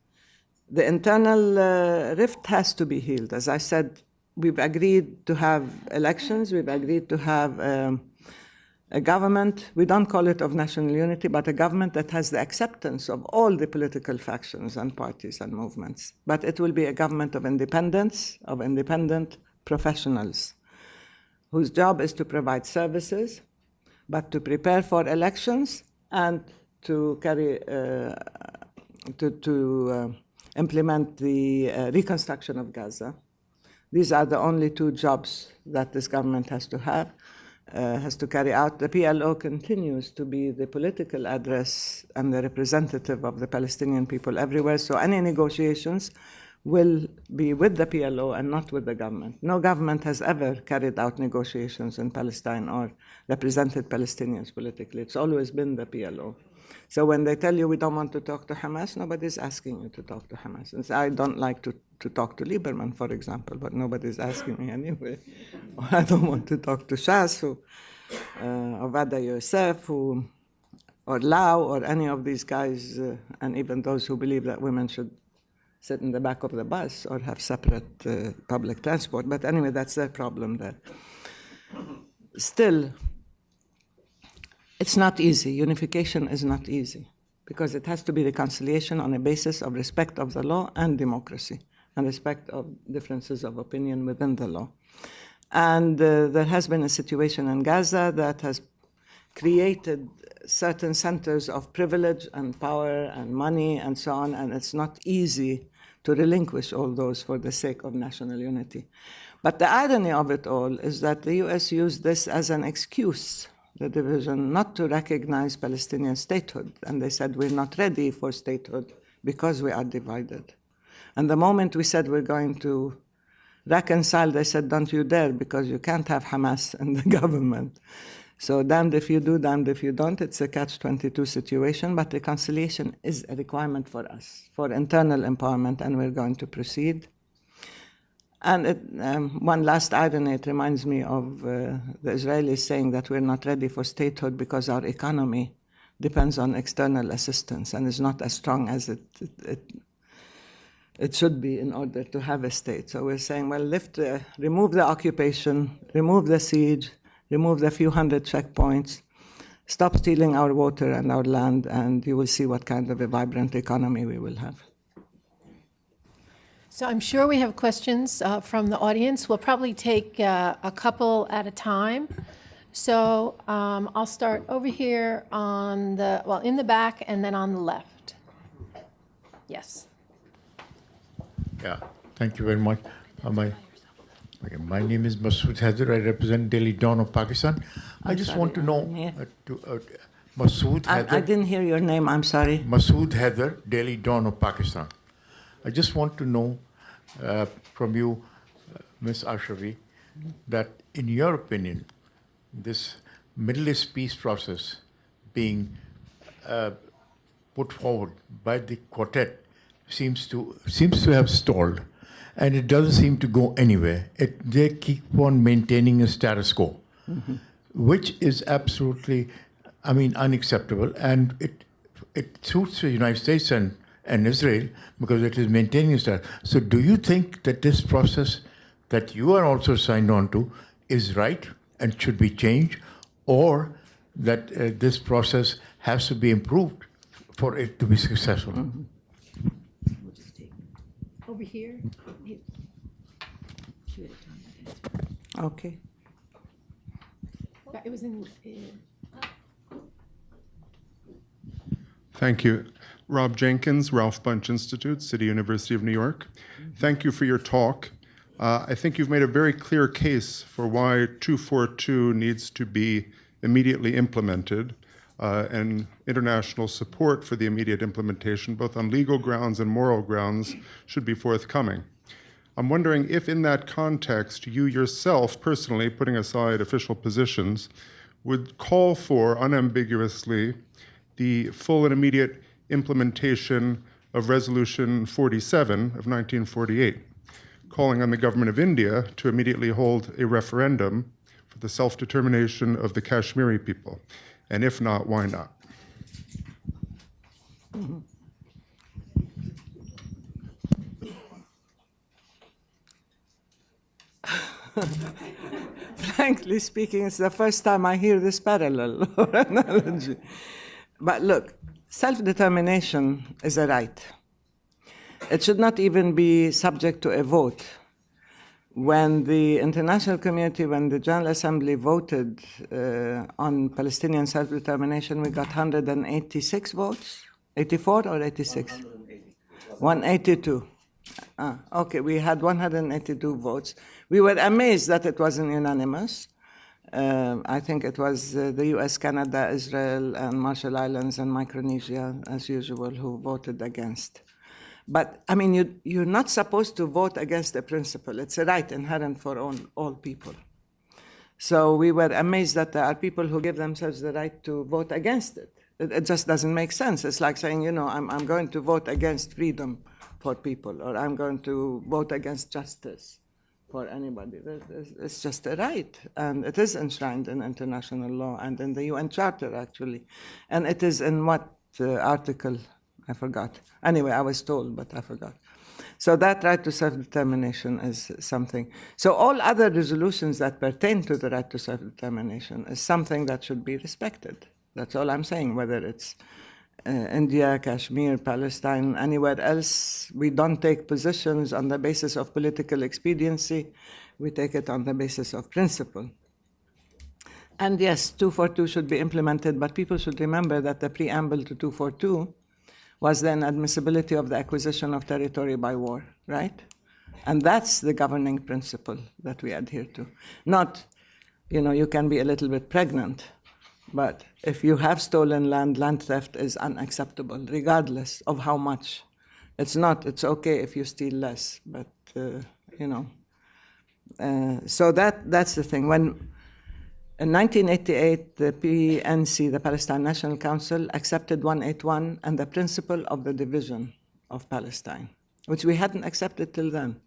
the internal rift has to be healed. As I said, we've agreed to have elections, we've agreed to have a government, we don't call it of national unity, but a government that has the acceptance of all the political factions and parties and movements. But it will be a government of independence, of independent professionals, whose job is to provide services, but to prepare for elections and to implement the reconstruction of Gaza. These are the only two jobs that this government has to carry out. The PLO continues to be the political address and the representative of the Palestinian people everywhere, so any negotiations will be with the PLO and not with the government. No government has ever carried out negotiations in Palestine or represented Palestinians politically. It's always been the PLO. So when they tell you we don't want to talk to Hamas, nobody's asking you to talk to Hamas. And so I don't like to talk to Lieberman, for example, but nobody's asking me anyway. Or I don't want to talk to Shas, or Vada Yosef, or Lau, or any of these guys, and even those who believe that women should sit in the back of the bus or have separate public transport. But anyway, that's their problem there. Still, it's not easy. Unification is not easy because it has to be reconciliation on a basis of respect of the law and democracy and respect of differences of opinion within the law. And there has been a situation in Gaza that has created certain centers of privilege and power and money and so on, and it's not easy to relinquish all those for the sake of national unity. But the irony of it all is that the US used this as an excuse, the division, not to recognize Palestinian statehood. And they said, we're not ready for statehood because we are divided. And the moment we said we're going to reconcile, they said, don't you dare, because you can't have Hamas in the government. So damned if you do, damned if you don't. It's a catch-22 situation, but reconciliation is a requirement for us, for internal empowerment, and we're going to proceed. And one last irony, it reminds me of the Israelis saying that we're not ready for statehood because our economy depends on external assistance and is not as strong as it should be in order to have a state. So we're saying, well, remove the occupation, remove the siege, remove the few hundred checkpoints, stop stealing our water and our land, and you will see what kind of a vibrant economy we will have. So I'm sure we have questions from the audience. We'll probably take a couple at a time. So I'll start over here in the back and then on the left. Yes. Yeah, thank you very much. My name is Masood Haider. I represent Daily Dawn of Pakistan. I just want to know, Masood Haider. I didn't hear your name, I'm sorry. Masood Haider, Daily Dawn of Pakistan. I just want to know from you, Ms. Ashrawi, that in your opinion, this Middle East peace process being put forward by the quartet seems to have stalled, and it doesn't seem to go anywhere. They keep on maintaining a status quo, which is absolutely, unacceptable, and it suits the United States and Israel because it is maintaining a status. So do you think that this process that you are also signed on to is right and should be changed, or that this process has to be improved for it to be successful? Over here. Okay. It was in. Thank you. Rob Jenkins, Ralph Bunche Institute, City University of New York. Thank you for your talk. I think you've made a very clear case for why 242 needs to be immediately implemented, and international support for the immediate implementation, both on legal grounds and moral grounds, should be forthcoming. I'm wondering if in that context, you yourself, personally, putting aside official positions, would call for unambiguously the full and immediate implementation of Resolution 47 of 1948, calling on the government of India to immediately hold a referendum for the self-determination of the Kashmiri people. And if not, why not? Frankly speaking, it's the first time I hear this parallel or analogy. But look, self-determination is a right. It should not even be subject to a vote. When the international community, when the General Assembly voted on Palestinian self-determination, we got 186 votes, 84 or 86? 182. Okay, we had 182 votes. We were amazed that it wasn't unanimous. I think it was the US, Canada, Israel, and Marshall Islands, and Micronesia, as usual, who voted against. But, I mean, you're not supposed to vote against a principle. It's a right inherent for all people. So we were amazed that there are people who give themselves the right to vote against it. It just doesn't make sense. It's like saying, you know, I'm going to vote against freedom for people, or I'm going to vote against justice for anybody. It's just a right, and it is enshrined in international law and in the UN Charter, actually. And it is in what article? I forgot. Anyway, I was told, but I forgot. So that right to self-determination is something. So all other resolutions that pertain to the right to self-determination is something that should be respected. That's all I'm saying, whether it's India, Kashmir, Palestine, anywhere else. We don't take positions on the basis of political expediency. We take it on the basis of principle. And yes, 242 should be implemented, but people should remember that the preamble to 242 was the inadmissibility of the acquisition of territory by war, right? And that's the governing principle that we adhere to. Not, you know, you can be a little bit pregnant, but if you have stolen land, land theft is unacceptable, regardless of how much. It's not, it's okay if you steal less, but, you know. So that's the thing. When in 1988, the PNC, the Palestine National Council, accepted 181 and the principle of the division of Palestine, which we hadn't accepted till then.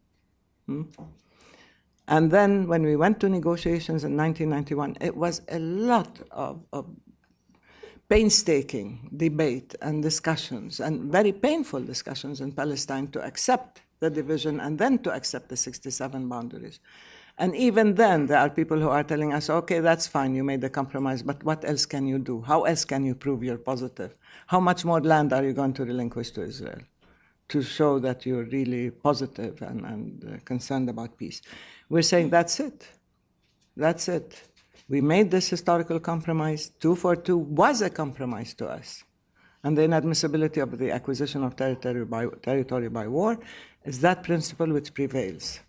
And then when we went to negotiations in 1991, it was a lot of painstaking debate and discussions, and very painful discussions in Palestine to accept the division and then to accept the 67 boundaries. And even then, there are people who are telling us, okay, that's fine, you made a compromise, but what else can you do? How else can you prove you're positive? How much more land are you going to relinquish to Israel to show that you're really positive and concerned about peace? We're saying that's it. That's it. We made this historical compromise. 242 was a compromise to us. And the inadmissibility of the acquisition of territory by war is that principle which prevails,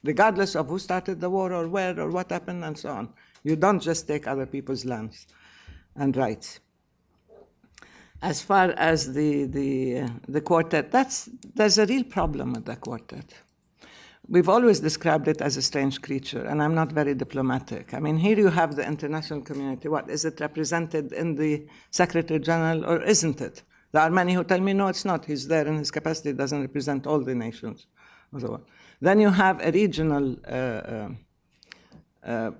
regardless of who started the war or where or what happened and so on. You don't just take other people's lands and rights. As far as the quartet, there's a real problem with the quartet. We've always described it as a strange creature, and I'm not very diplomatic. I mean, here you have the international community. What, is it represented in the Secretary General or isn't it? There are many who tell me, no, it's not. He's there in his capacity. It doesn't represent all the nations. Then you have a regional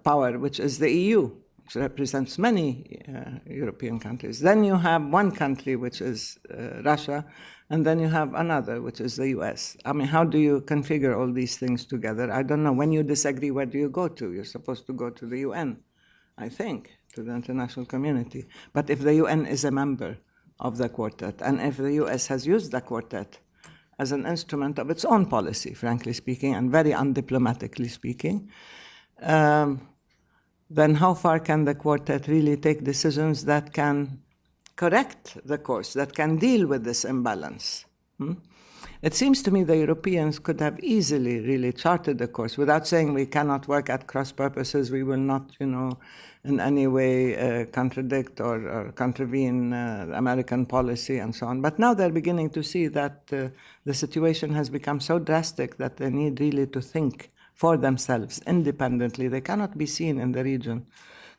power, which is the EU, which represents many European countries. Then you have one country, which is Russia, and then you have another, which is the US. I mean, how do you configure all these things together? I don't know. When you disagree, where do you go to? You're supposed to go to the UN, I think, to the international community. But if the UN is a member of the quartet, and if the US has used the quartet as an instrument of its own policy, frankly speaking, and very undiplomatically speaking, then how far can the Quartet really take decisions that can correct the course, that can deal with this imbalance? It seems to me the Europeans could have easily really charted the course without saying we cannot work at cross purposes, we will not, in any way contradict or contravene American policy and so on. But now they're beginning to see that the situation has become so drastic that they need really to think for themselves independently. They cannot be seen in the region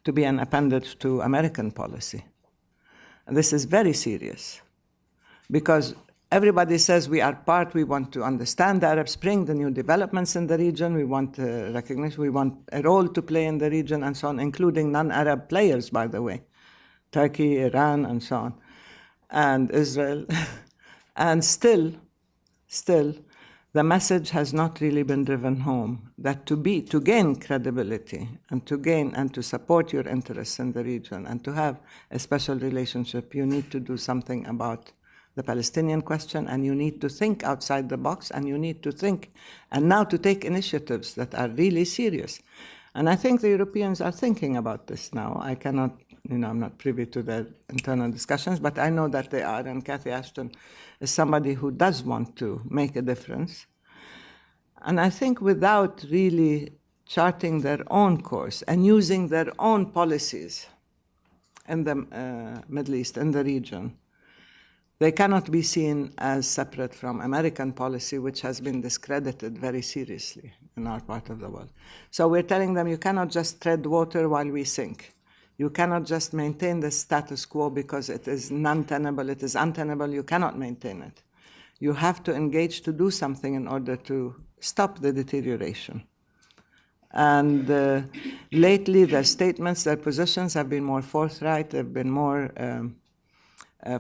to be an appendage to American policy. And this is very serious because everybody says we are part, we want to understand the Arab Spring, the new developments in the region, we want recognition, we want a role to play in the region and so on, including non-Arab players, by the way, Turkey, Iran, and so on, and Israel. And still, the message has not really been driven home that to gain credibility and to support your interests in the region and to have a special relationship, you need to do something about the Palestinian question, and you need to think outside the box, and you need to think, and now to take initiatives that are really serious. And I think the Europeans are thinking about this now. I cannot, I'm not privy to their internal discussions, but I know that they are, and Cathy Ashton is somebody who does want to make a difference. And I think without really charting their own course and using their own policies in the Middle East, in the region, they cannot be seen as separate from American policy, which has been discredited very seriously in our part of the world. So we're telling them, you cannot just tread water while we sink. You cannot just maintain the status quo because it is non-tenable, it is untenable, you cannot maintain it. You have to engage to do something in order to stop the deterioration. And lately, their statements, their positions have been more forthright, they've been more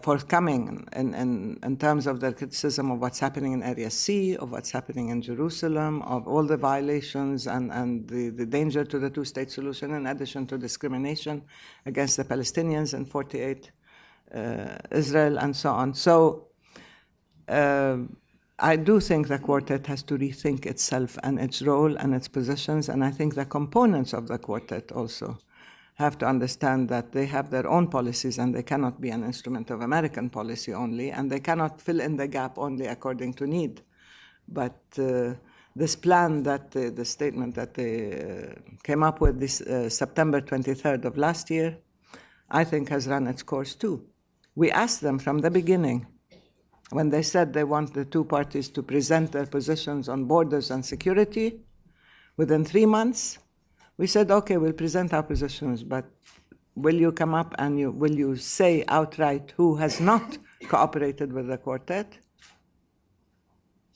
forthcoming in terms of their criticism of what's happening in Area C, of what's happening in Jerusalem, of all the violations and the danger to the two-state solution, in addition to discrimination against the Palestinians in 48, Israel, and so on. So I do think the Quartet has to rethink itself and its role and its positions, and I think the components of the Quartet also have to understand that they have their own policies and they cannot be an instrument of American policy only, and they cannot fill in the gap only according to need. But this plan, that the statement that they came up with this September 23rd of last year, I think has run its course too. We asked them from the beginning, when they said they want the two parties to present their positions on borders and security within 3 months, we said, okay, we'll present our positions, but will you come up and will you say outright who has not cooperated with the Quartet?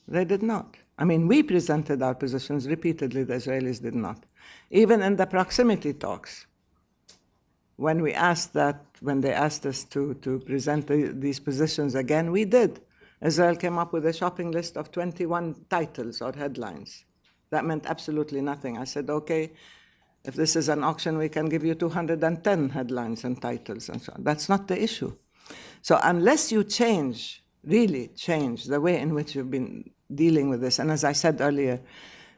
They did not. I mean, we presented our positions repeatedly, the Israelis did not. Even in the proximity talks, when they asked us to present these positions again, we did. Israel came up with a shopping list of 21 titles or headlines. That meant absolutely nothing. I said, okay, if this is an auction, we can give you 210 headlines and titles and so on. That's not the issue. So unless you really change the way in which you've been dealing with this, and as I said earlier,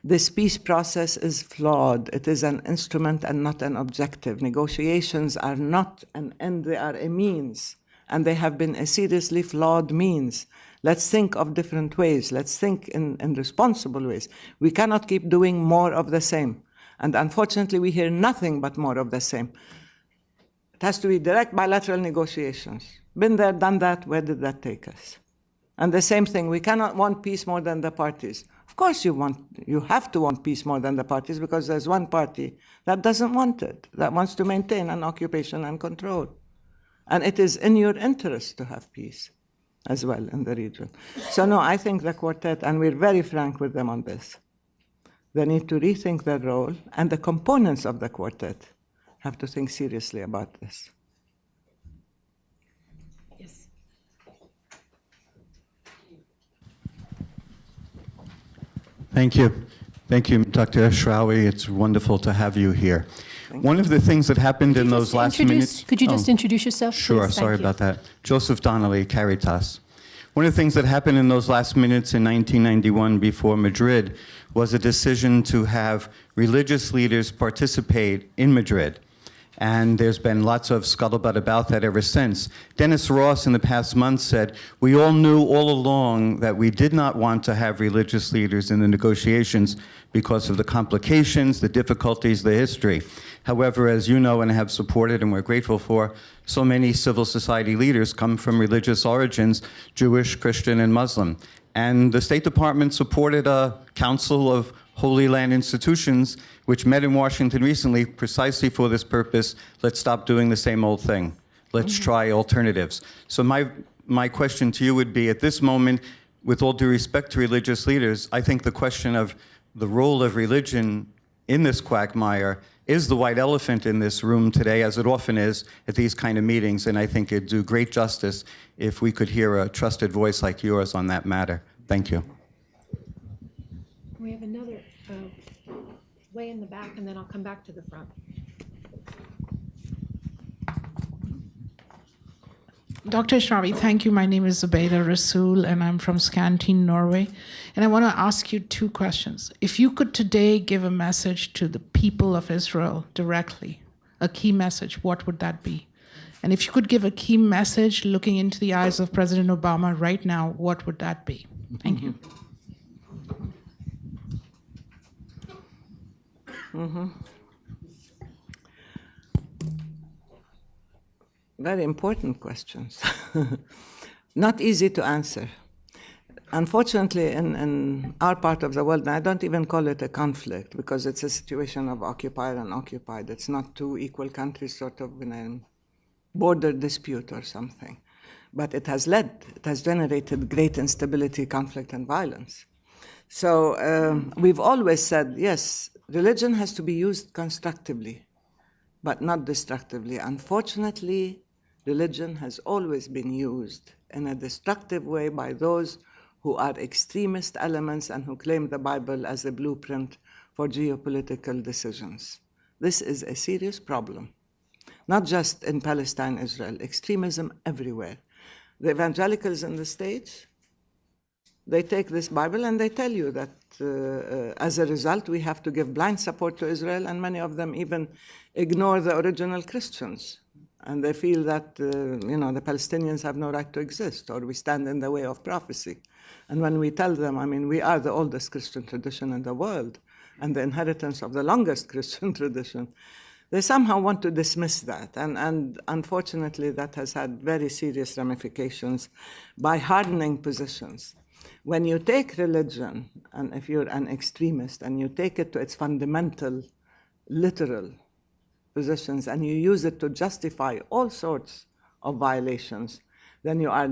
this peace process is flawed. It is an instrument and not an objective. Negotiations are not an end, they are a means, and they have been a seriously flawed means. Let's think of different ways. Let's think in responsible ways. We cannot keep doing more of the same. And unfortunately, we hear nothing but more of the same. It has to be direct bilateral negotiations. Been there, done that, where did that take us? And the same thing, we cannot want peace more than the parties. Of course you have to want peace more than the parties because there's one party that doesn't want it, that wants to maintain an occupation and control. And it is in your interest to have peace as well in the region. So no, I think the Quartet, and we're very frank with them on this, they need to rethink their role, and the components of the Quartet have to think seriously about this. Yes. Thank you. Thank you, Dr. Ashrawi. It's wonderful to have you here. One of the things that happened in those last minutes... Could you just introduce yourself, Sure, please? sorry about that. Joseph Donnelly, Caritas. One of the things that happened in those last minutes in 1991 before Madrid was a decision to have religious leaders participate in Madrid. And there's been lots of scuttlebutt about that ever since. Dennis Ross in the past month said, we all knew all along that we did not want to have religious leaders in the negotiations because of the complications, the difficulties, the history. However, as you know and have supported and we're grateful for, so many civil society leaders come from religious origins, Jewish, Christian, and Muslim. And the State Department supported a Council of Holy Land Institutions, which met in Washington recently precisely for this purpose. Let's stop doing the same old thing. Let's try alternatives. So my question to you would be, at this moment, with all due respect to religious leaders, I think the question of the role of religion in this quagmire is the white elephant in this room today, as it often is at these kind of meetings, and I think it'd do great justice if we could hear a trusted voice like yours on that matter. Thank you. We have another way in the back, and then I'll come back to the front. Dr. Ashrawi, thank you. My name is Zubaida Rasool, and I'm from Skantin, Norway. And I want to ask you two questions. If you could today give a message to the people of Israel directly, a key message, what would that be? And if you could give a key message looking into the eyes of President Obama right now, what would that be? Thank you. Very important questions. Not easy to answer. Unfortunately, in our part of the world, and I don't even call it a conflict because it's a situation of occupier and occupied. It's not two equal countries sort of in a border dispute or something. But it has generated great instability, conflict, and violence. So we've always said, yes, religion has to be used constructively, but not destructively. Unfortunately, religion has always been used in a destructive way by those who are extremist elements and who claim the Bible as a blueprint for geopolitical decisions. This is a serious problem, not just in Palestine, Israel, extremism everywhere. The evangelicals in the States, they take this Bible and they tell you that as a result, we have to give blind support to Israel, and many of them even ignore the original Christians. And they feel that, the Palestinians have no right to exist, or we stand in the way of prophecy. And when we tell them, we are the oldest Christian tradition in the world, and the inheritance of the longest Christian tradition, they somehow want to dismiss that. And unfortunately, that has had very serious ramifications by hardening positions. When you take religion, and if you're an extremist, and you take it to its fundamental, literal positions, and you use it to justify all sorts of violations, then you are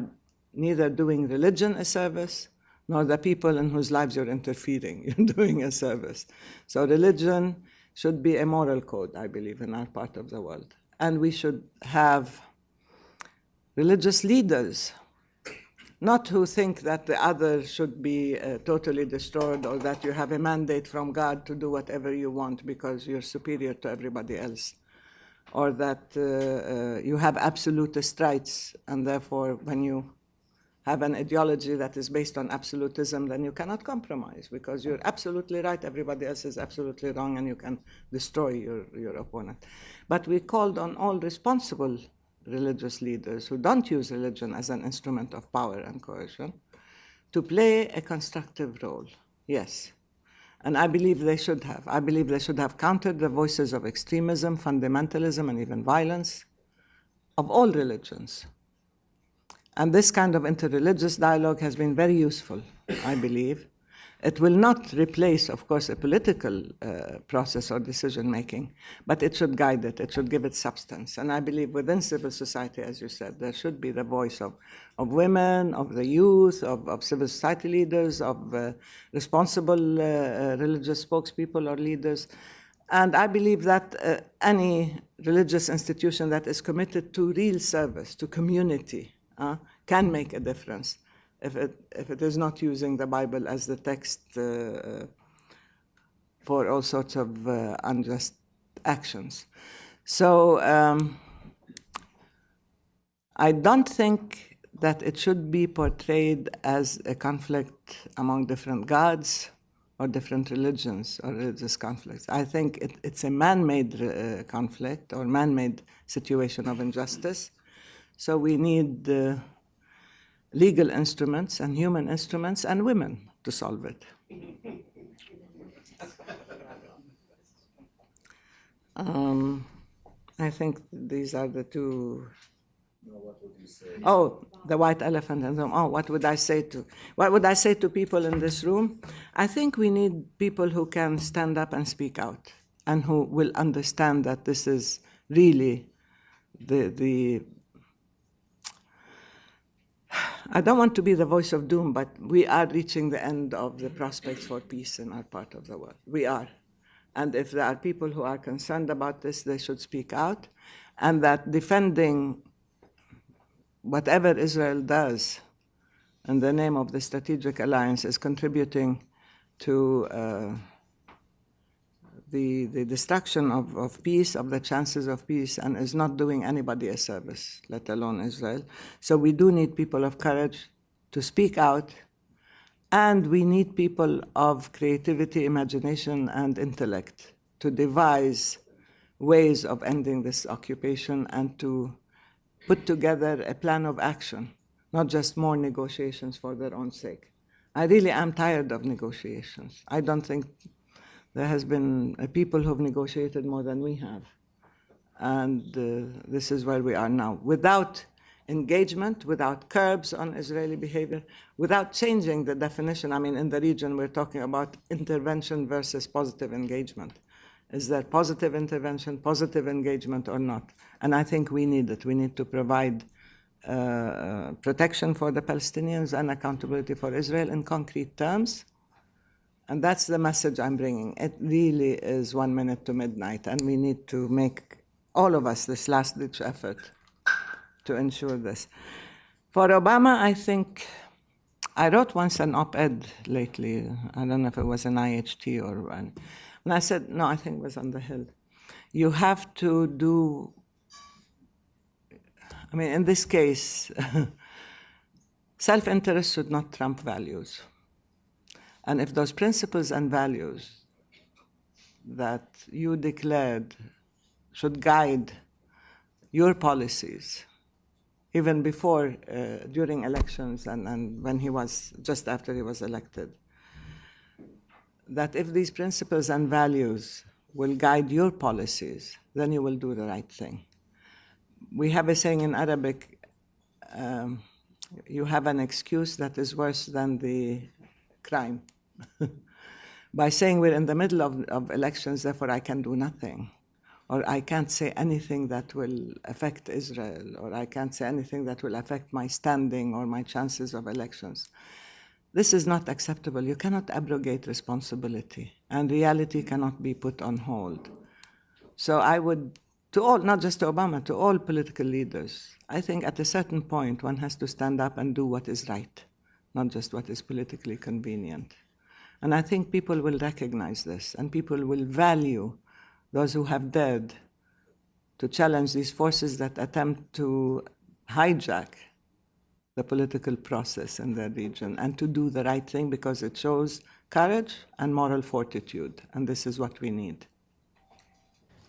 neither doing religion a service, nor the people in whose lives you're interfering. You're doing a service. So religion should be a moral code, I believe, in our part of the world. And we should have religious leaders, not who think that the other should be totally destroyed, or that you have a mandate from God to do whatever you want because you're superior to everybody else, or that you have absolutist rights, and therefore when you have an ideology that is based on absolutism, then you cannot compromise because you're absolutely right, everybody else is absolutely wrong, and you can destroy your opponent. But we called on all responsible religious leaders who don't use religion as an instrument of power and coercion to play a constructive role, yes. And I believe they should have. I believe they should have countered the voices of extremism, fundamentalism, and even violence of all religions. And this kind of interreligious dialogue has been very useful, I believe. It will not replace, of course, a political process or decision-making, but it should guide it. It should give it substance. And I believe within civil society, as you said, there should be the voice of women, of the youth, of civil society leaders, of responsible religious spokespeople or leaders. And I believe that any religious institution that is committed to real service, to community, can make a difference if it is not using the Bible as the text for all sorts of unjust actions. So I don't think that it should be portrayed as a conflict among different gods or different religions or religious conflicts. I think it's a man-made conflict or man-made situation of injustice. So we need legal instruments and human instruments and women to solve it. I think these are the two. What would you say? Oh, the white elephant in the room. Oh, what would I say to people in this room? I think we need people who can stand up and speak out and who will understand that this is really the I don't want to be the voice of doom, but we are reaching the end of the prospects for peace in our part of the world. We are. And if there are people who are concerned about this, they should speak out. And that defending whatever Israel does in the name of the strategic alliance is contributing to the destruction of peace, of the chances of peace, and is not doing anybody a service, let alone Israel. So we do need people of courage to speak out, and we need people of creativity, imagination, and intellect to devise ways of ending this occupation and to put together a plan of action, not just more negotiations for their own sake. I really am tired of negotiations. I don't think there has been people who've negotiated more than we have. And this is where we are now. Without engagement, without curbs on Israeli behavior, without changing the definition. I mean, in the region, we're talking about intervention versus positive engagement. Is there positive intervention, positive engagement, or not? And I think we need it. We need to provide protection for the Palestinians and accountability for Israel in concrete terms. And that's the message I'm bringing. It really is 1 minute to midnight, and we need to make, all of us, this last-ditch effort to ensure this. For Obama, I think, I wrote once an op-ed lately. I don't know if it was an IHT or one. And I said, no, I think it was on the Hill. You have to do, I mean, in this case, self-interest should not trump values. And if those principles and values that you declared should guide your policies, even before, during elections and when he was, just after he was elected, that if these principles and values will guide your policies, then you will do the right thing. We have a saying in Arabic, you have an excuse that is worse than the crime. By saying we're in the middle of elections, therefore I can do nothing, or I can't say anything that will affect Israel, or I can't say anything that will affect my standing or my chances of elections. This is not acceptable. You cannot abrogate responsibility, and reality cannot be put on hold. So I would, to all, not just to Obama, to all political leaders, I think at a certain point one has to stand up and do what is right, not just what is politically convenient. And I think people will recognize this, and people will value those who have dared to challenge these forces that attempt to hijack the political process in their region, and to do the right thing because it shows courage and moral fortitude, and this is what we need.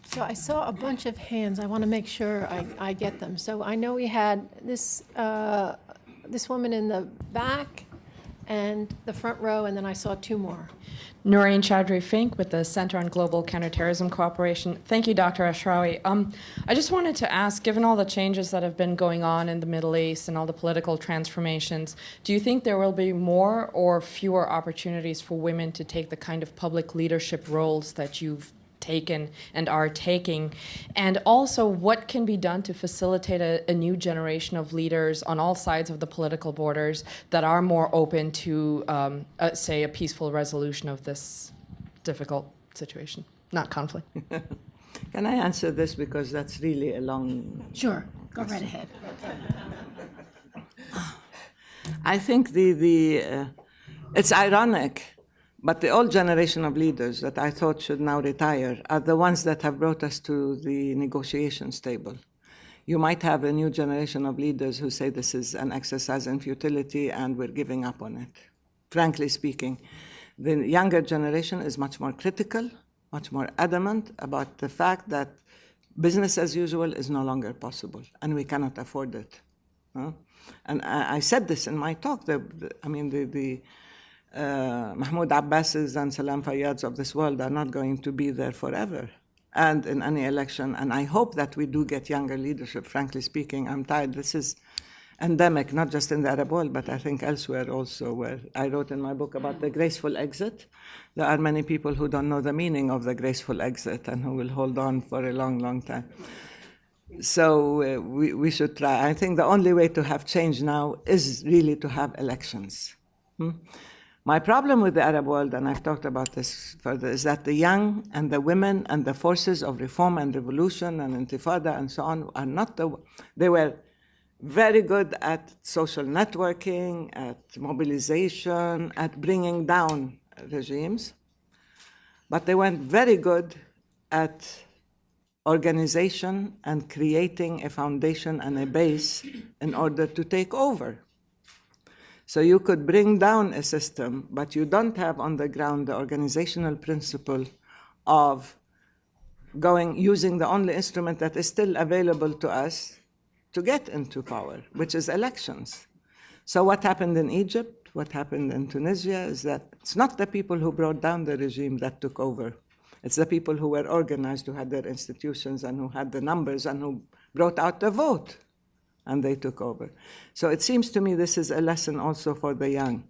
So I saw a bunch of hands. I want to make sure I get them. So I know we had this woman in the back and the front row, and then I saw two more. Maureen Chaudhry-Fink with the Center on Global Counterterrorism Cooperation. Thank you, Dr. Ashrawi. I just wanted to ask, given all the changes that have been going on in the Middle East and all the political transformations, do you think there will be more or fewer opportunities for women to take the kind of public leadership roles that you've taken and are taking? And also, what can be done to facilitate a new generation of leaders on all sides of the political borders that are more open to, say, a peaceful resolution of this difficult situation, not conflict? Can I answer this, because that's really a long... Sure, go right ahead. I think it's ironic, but the old generation of leaders that I thought should now retire are the ones that have brought us to the negotiations table. You might have a new generation of leaders who say this is an exercise in futility and we're giving up on it. Frankly speaking, the younger generation is much more critical, much more adamant about the fact that business as usual is no longer possible and we cannot afford it. And I said this in my talk. Mahmoud Abbas's and Salam Fayyad's of this world are not going to be there forever and in any election. And I hope that we do get younger leadership, frankly speaking. I'm tired. This is endemic, not just in the Arab world, but I think elsewhere also, where I wrote in my book about the graceful exit. There are many people who don't know the meaning of the graceful exit and who will hold on for a long, long time. So we should try. I think the only way to have change now is really to have elections. My problem with the Arab world, and I've talked about this further, is that the young and the women and the forces of reform and revolution and intifada and so on are not they were very good at social networking, at mobilization, at bringing down regimes, but they weren't very good at organization and creating a foundation and a base in order to take over. So you could bring down a system, but you don't have on the ground the organizational principle of using the only instrument that is still available to us to get into power, which is elections. So what happened in Egypt, what happened in Tunisia is that it's not the people who brought down the regime that took over. It's the people who were organized, who had their institutions and who had the numbers and who brought out the vote. And they took over. So it seems to me this is a lesson also for the young.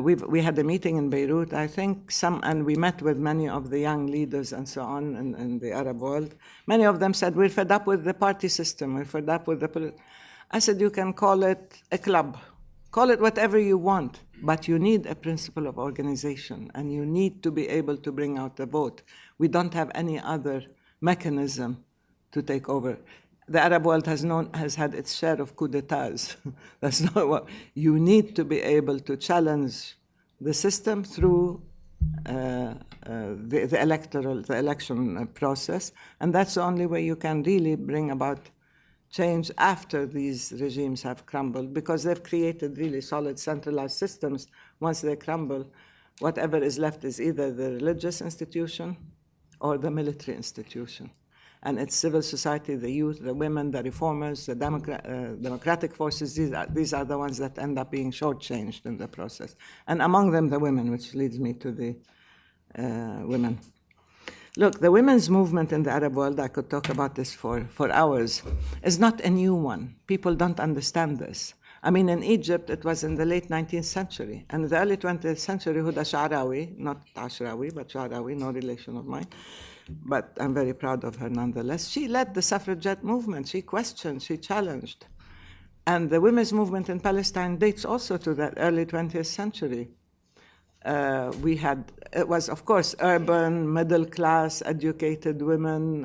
We had a meeting in Beirut, I think, and we met with many of the young leaders and so on in the Arab world. Many of them said, we're fed up with the party system, we're fed up with the I said, you can call it a club, call it whatever you want, but you need a principle of organization and you need to be able to bring out the vote. We don't have any other mechanism to take over. The Arab world has had its share of coups d'etats. That's not what you need to be able to challenge the system through the election process, and that's the only way you can really bring about change after these regimes have crumbled, because they've created really solid centralized systems. Once they crumble, whatever is left is either the religious institution or the military institution. And it's civil society, the youth, the women, the reformers, the democratic forces, these are the ones that end up being shortchanged in the process. And among them, the women, which leads me to the women. Look, the women's movement in the Arab world, I could talk about this for hours, is not a new one. People don't understand this. I mean, in Egypt, it was in the late 19th century. And in the early 20th century, Huda Sha'rawi, not Ashrawi, but Sha'rawi, no relation of mine, but I'm very proud of her nonetheless. She led the suffragette movement. She questioned, she challenged. And the women's movement in Palestine dates also to that early 20th century. It was, of course, urban, middle-class, educated women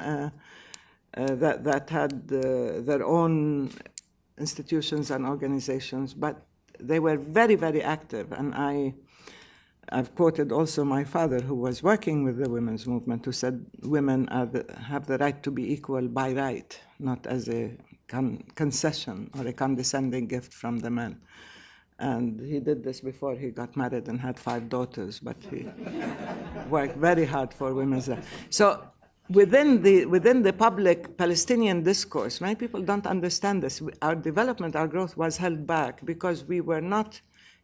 that had their own institutions and organizations, but they were very, very active. And I've quoted also my father, who was working with the women's movement, who said women have the right to be equal by right, not as a concession or a condescending gift from the men. And he did this before he got married and had 5 daughters, but he worked very hard for women's rights. So within the public Palestinian discourse, many people don't understand this. Our development, our growth was held back because we were not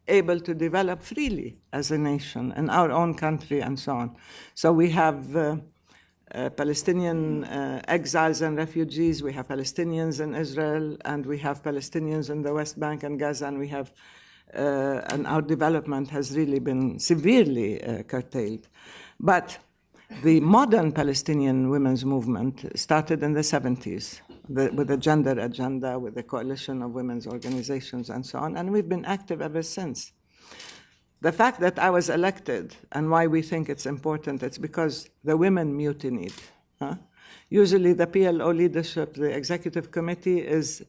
able to develop freely as a nation in our own country and so on. So we have Palestinian exiles and refugees, we have Palestinians in Israel, and we have Palestinians in the West Bank and Gaza, and we have, and our development has really been severely curtailed. But the modern Palestinian women's movement started in the 70s with the gender agenda, with the coalition of women's organizations and so on, and we've been active ever since. The fact that I was elected and why we think it's important, it's because the women mutinied. Usually the PLO leadership, the executive committee, is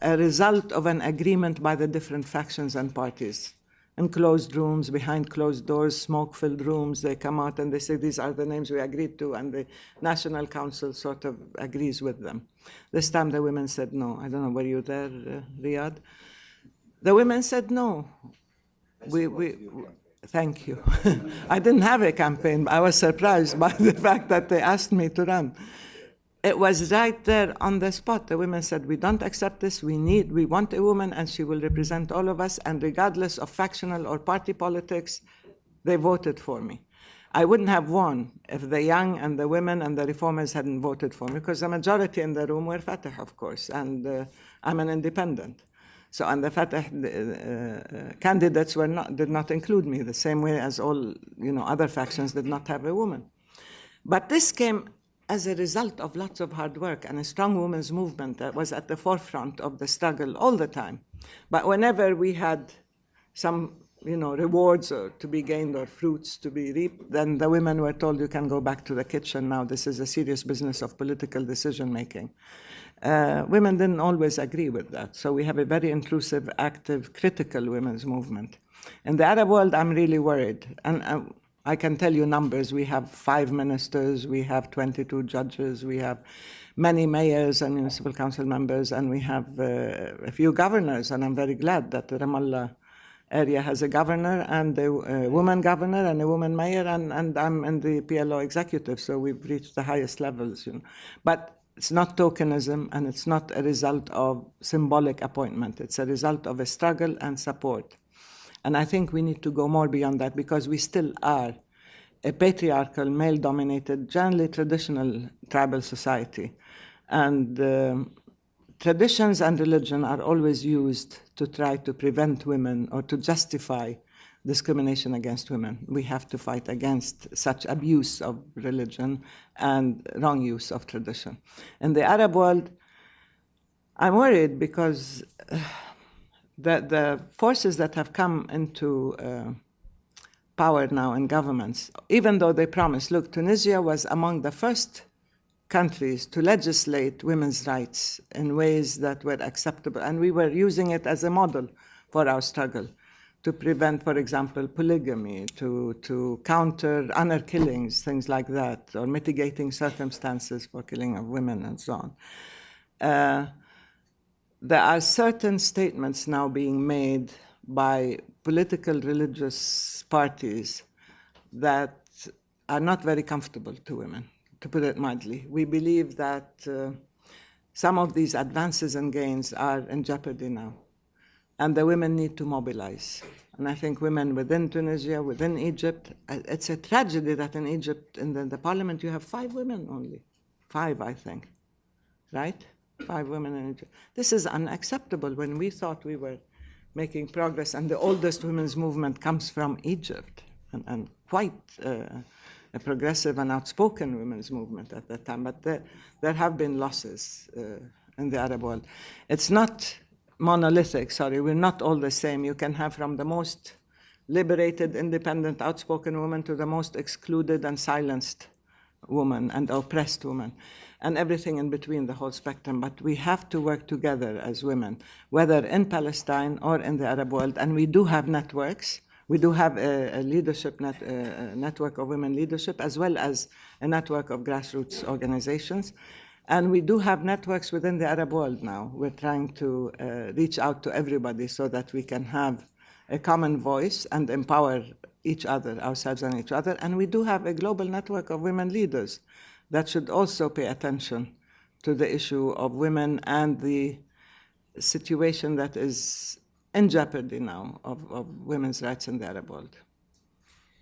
a result of an agreement by the different factions and parties. in closed rooms, behind closed doors, smoke-filled rooms. They come out and they say, these are the names we agreed to, and the National Council sort of agrees with them. This time the women said no. I don't know, were you there, Riyadh? The women said no. Thank you. I didn't have a campaign. I was surprised by the fact that they asked me to run. It was right there on the spot. The women said, we don't accept this. We want a woman, and she will represent all of us. And regardless of factional or party politics, they voted for me. I wouldn't have won if the young and the women and the reformers hadn't voted for me, because the majority in the room were Fatah, of course, and I'm an independent. So, and the Fatah candidates did not include me, the same way as all other factions did not have a woman. But this came as a result of lots of hard work and a strong women's movement that was at the forefront of the struggle all the time. But whenever we had some rewards to be gained or fruits to be reaped, then the women were told, you can go back to the kitchen now. This is a serious business of political decision-making. Women didn't always agree with that. So we have a very inclusive, active, critical women's movement. In the Arab world, I'm really worried. And I can tell you numbers. We have 5 ministers, we have 22 judges, we have many mayors and municipal council members, and we have a few governors. And I'm very glad that the Ramallah area has a governor and a woman governor and a woman mayor, and I'm in the PLO executive, so we've reached the highest levels. But it's not tokenism, and it's not a result of symbolic appointment. It's a result of a struggle and support. And I think we need to go more beyond that, because we still are a patriarchal, male-dominated, generally traditional tribal society. And traditions and religion are always used to try to prevent women or to justify discrimination against women. We have to fight against such abuse of religion and wrong use of tradition. In the Arab world, I'm worried because the forces that have come into power now in governments, even though they promised, look, Tunisia was among the first countries to legislate women's rights in ways that were acceptable, and we were using it as a model for our struggle to prevent, for example, polygamy, to counter honor killings, things like that, or mitigating circumstances for killing of women and so on. There are certain statements now being made by political religious parties that are not very comfortable to women, to put it mildly. We believe that some of these advances and gains are in jeopardy now, and the women need to mobilize. And I think women within Tunisia, within Egypt, it's a tragedy that in Egypt, in the parliament, you have 5 women only. 5, I think, right? 5 women in Egypt. This is unacceptable when we thought we were making progress, and the oldest women's movement comes from Egypt, and quite a progressive and outspoken women's movement at that time. But there have been losses in the Arab world. It's not monolithic, we're not all the same. You can have from the most liberated, independent, outspoken woman to the most excluded and silenced woman and oppressed woman, and everything in between, the whole spectrum. But we have to work together as women, whether in Palestine or in the Arab world. And we do have networks. We do have a leadership network of women leadership, as well as a network of grassroots organizations. And we do have networks within the Arab world now. We're trying to reach out to everybody so that we can have a common voice and empower each other, ourselves and each other. And we do have a global network of women leaders that should also pay attention to the issue of women and the situation that is in jeopardy now of women's rights in the Arab world.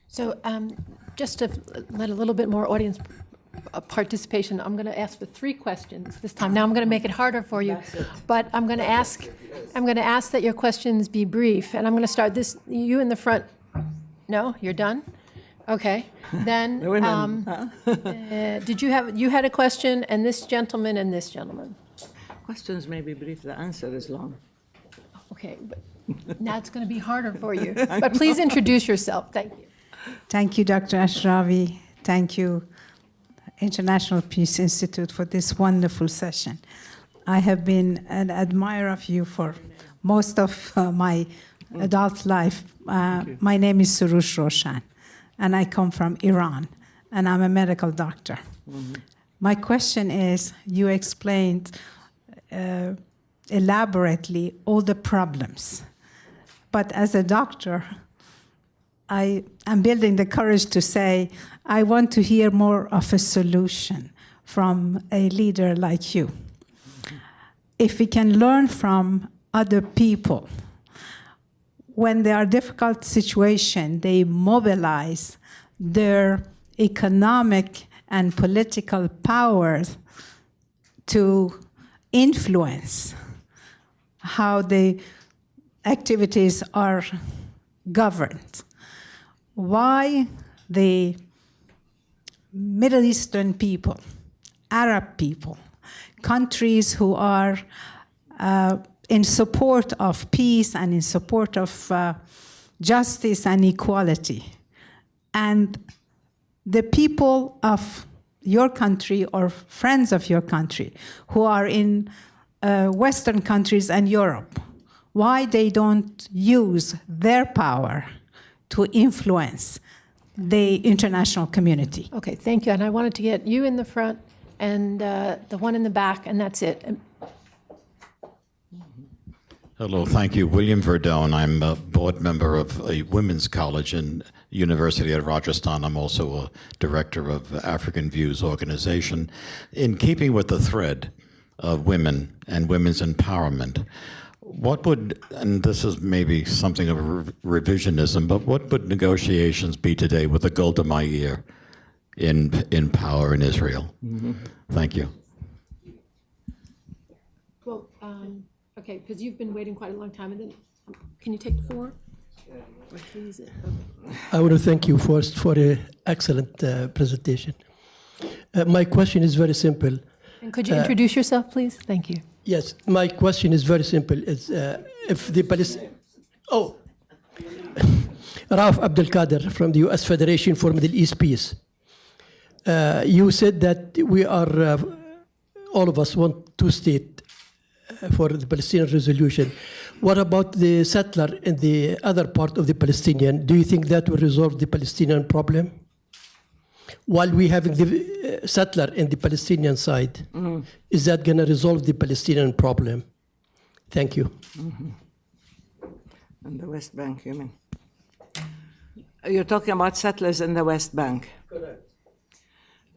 So just to let a little bit more audience participation, I'm going to ask for 3 questions this time. Now I'm going to make it harder for you, but I'm going to ask that your questions be brief, and I'm going to start this. You in the front. No, you're done. Okay. Then did you had a question, and this gentleman and this gentleman. Questions may be brief. The answer is long. Okay, but now it's going to be harder for you. But please introduce yourself. Thank you. Thank you, Dr. Ashrawi. Thank you, International Peace Institute, for this wonderful session. I have been an admirer of you for most of my adult life. My name is Surush Roshan, and I come from Iran, and I'm a medical doctor. My question is, you explained elaborately all the problems, but as a doctor, I am building the courage to say, I want to hear more of a solution from a leader like you. If we can learn from other people, when there are difficult situations, they mobilize their economic and political powers to influence how the activities are governed. Why the Middle Eastern people, Arab people, countries who are in support of peace and in support of justice and equality, and the people of your country or friends of your country who are in Western countries and Europe, why they don't use their power to influence the international community. Okay, thank you. And I wanted to get you in the front and the one in the back, and that's it. Hello, thank you. William Verdone. I'm a board member of a women's college in University of Rajasthan. I'm also a director of African Views organization. In keeping with the thread of women and women's empowerment, what would, and this is maybe something of a revisionism, but what would negotiations be today with the Golda Meir in power in Israel? Thank you. Well, okay, because you've been waiting quite a long time, and then, can you take the floor? Or three, is it? Okay. I want to thank you first for an excellent presentation. My question is very simple. And could you introduce yourself, please? Thank you. Yes, my question is very simple. It's, if the Rauf Abdel Kader from the U.S. Federation for Middle East Peace. You said that we are, all of us want two-state for the Palestinian resolution. What about the settler in the other part of the Palestinian? Do you think that will resolve the Palestinian problem? While we having the settler in the Palestinian side, is that going to resolve the Palestinian problem? Thank you. In the West Bank, you mean? You're talking about settlers in the West Bank. Correct.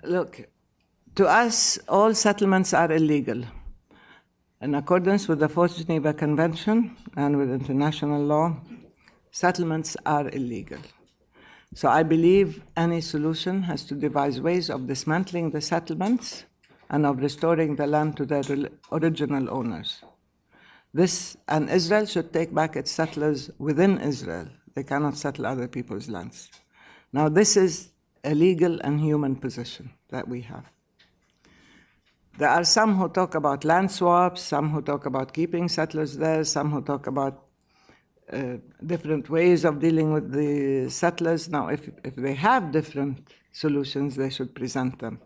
Look, to us, all settlements are illegal. In accordance with the Fourth Geneva Convention and with international law, settlements are illegal. So I believe any solution has to devise ways of dismantling the settlements and of restoring the land to their original owners. And Israel should take back its settlers within Israel. They cannot settle other people's lands. Now, this is a legal and human position that we have. There are some who talk about land swaps, some who talk about keeping settlers there, some who talk about different ways of dealing with the settlers. Now, if they have different solutions, they should present them.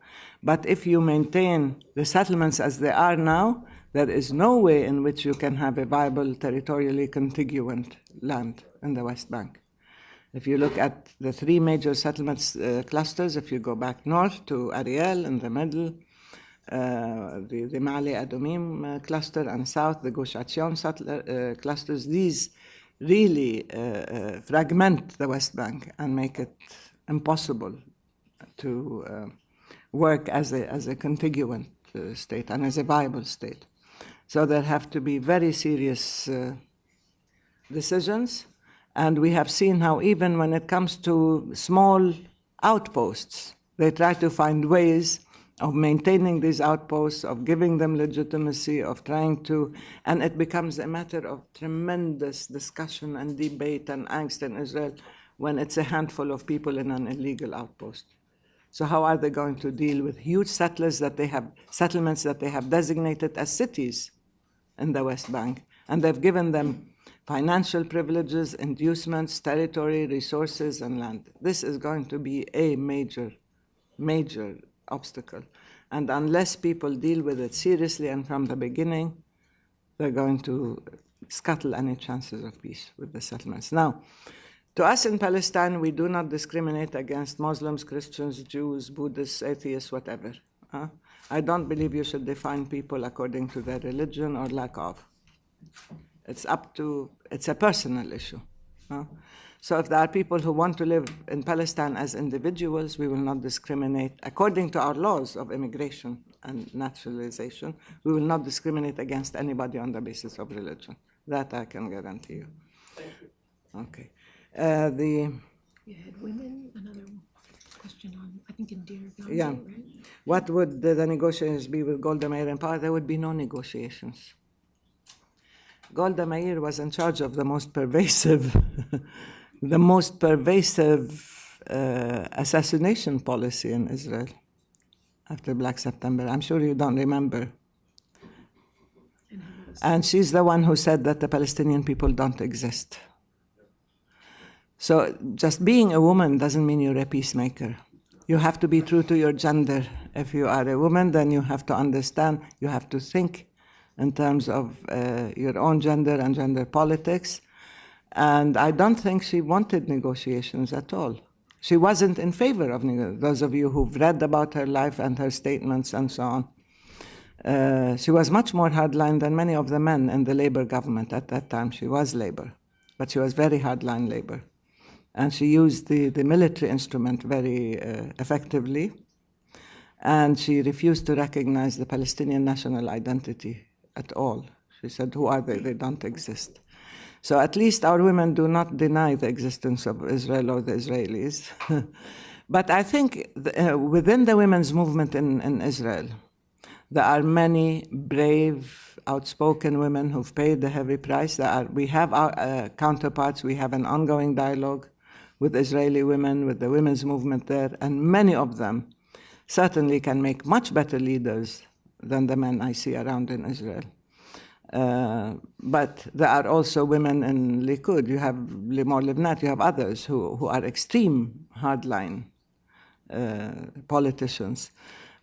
But if you maintain the settlements as they are now, there is no way in which you can have a viable territorially contiguent land in the West Bank. If you look at the three major settlements clusters, if you go back north to Ariel in the middle, the Ma'ale Adumim cluster, and south the Gush Etzion clusters, these really fragment the West Bank and make it impossible to work as a contiguent state and as a viable state. So there have to be very serious decisions, and we have seen how even when it comes to small outposts, they try to find ways of maintaining these outposts, of giving them legitimacy, of trying to, and it becomes a matter of tremendous discussion and debate and angst in Israel when it's a handful of people in an illegal outpost. So how are they going to deal with huge settlements that they have designated as cities in the West Bank, and they've given them financial privileges, inducements, territory, resources, and land? This is going to be a major, major obstacle. And unless people deal with it seriously and from the beginning, they're going to scuttle any chances of peace with the settlements. Now, to us in Palestine, we do not discriminate against Muslims, Christians, Jews, Buddhists, atheists, whatever. I don't believe you should define people according to their religion or lack of. It's a personal issue. So if there are people who want to live in Palestine as individuals, we will not discriminate. According to our laws of immigration and naturalization, we will not discriminate against anybody on the basis of religion. That I can guarantee you. Okay. You had women, another question on, I think, in Dear Gaza, yeah. right? What would the negotiations be with Golda Meir in power? There would be no negotiations. Golda Meir was in charge of the most pervasive assassination policy in Israel after Black September. I'm sure you don't remember. And she's the one who said that the Palestinian people don't exist. So just being a woman doesn't mean you're a peacemaker. You have to be true to your gender. If you are a woman, then you have to understand, you have to think in terms of your own gender and gender politics. And I don't think she wanted negotiations at all. She wasn't in favor of negotiations. Those of you who've read about her life and her statements and so on, she was much more hardline than many of the men in the Labour government at that time. She was Labour, but she was very hardline Labour. And she used the military instrument very effectively. And she refused to recognize the Palestinian national identity at all. She said, who are they? They don't exist. So at least our women do not deny the existence of Israel or the Israelis. But I think within the women's movement in Israel, there are many brave, outspoken women who've paid the heavy price. We have our counterparts. We have an ongoing dialogue with Israeli women, with the women's movement there, and many of them certainly can make much better leaders than the men I see around in Israel. But there are also women in Likud. You have Limor Livnat, you have others who are extreme hardline politicians.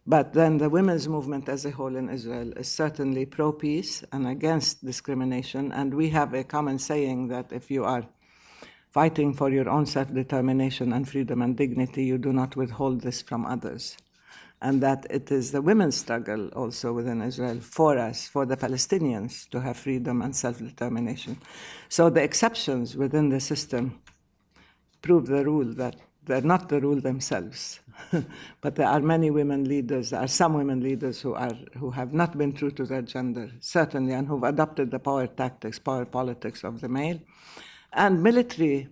But then the women's movement as a whole in Israel is certainly pro-peace and against discrimination. And we have a common saying that if you are fighting for your own self-determination and freedom and dignity, you do not withhold this from others. And that it is the women's struggle also within Israel for us, for the Palestinians, to have freedom and self-determination. So the exceptions within the system prove the rule, that they're not the rule themselves. But there are many women leaders, there are some women leaders who have not been true to their gender, certainly, and who've adopted the power tactics, power politics of the male. And military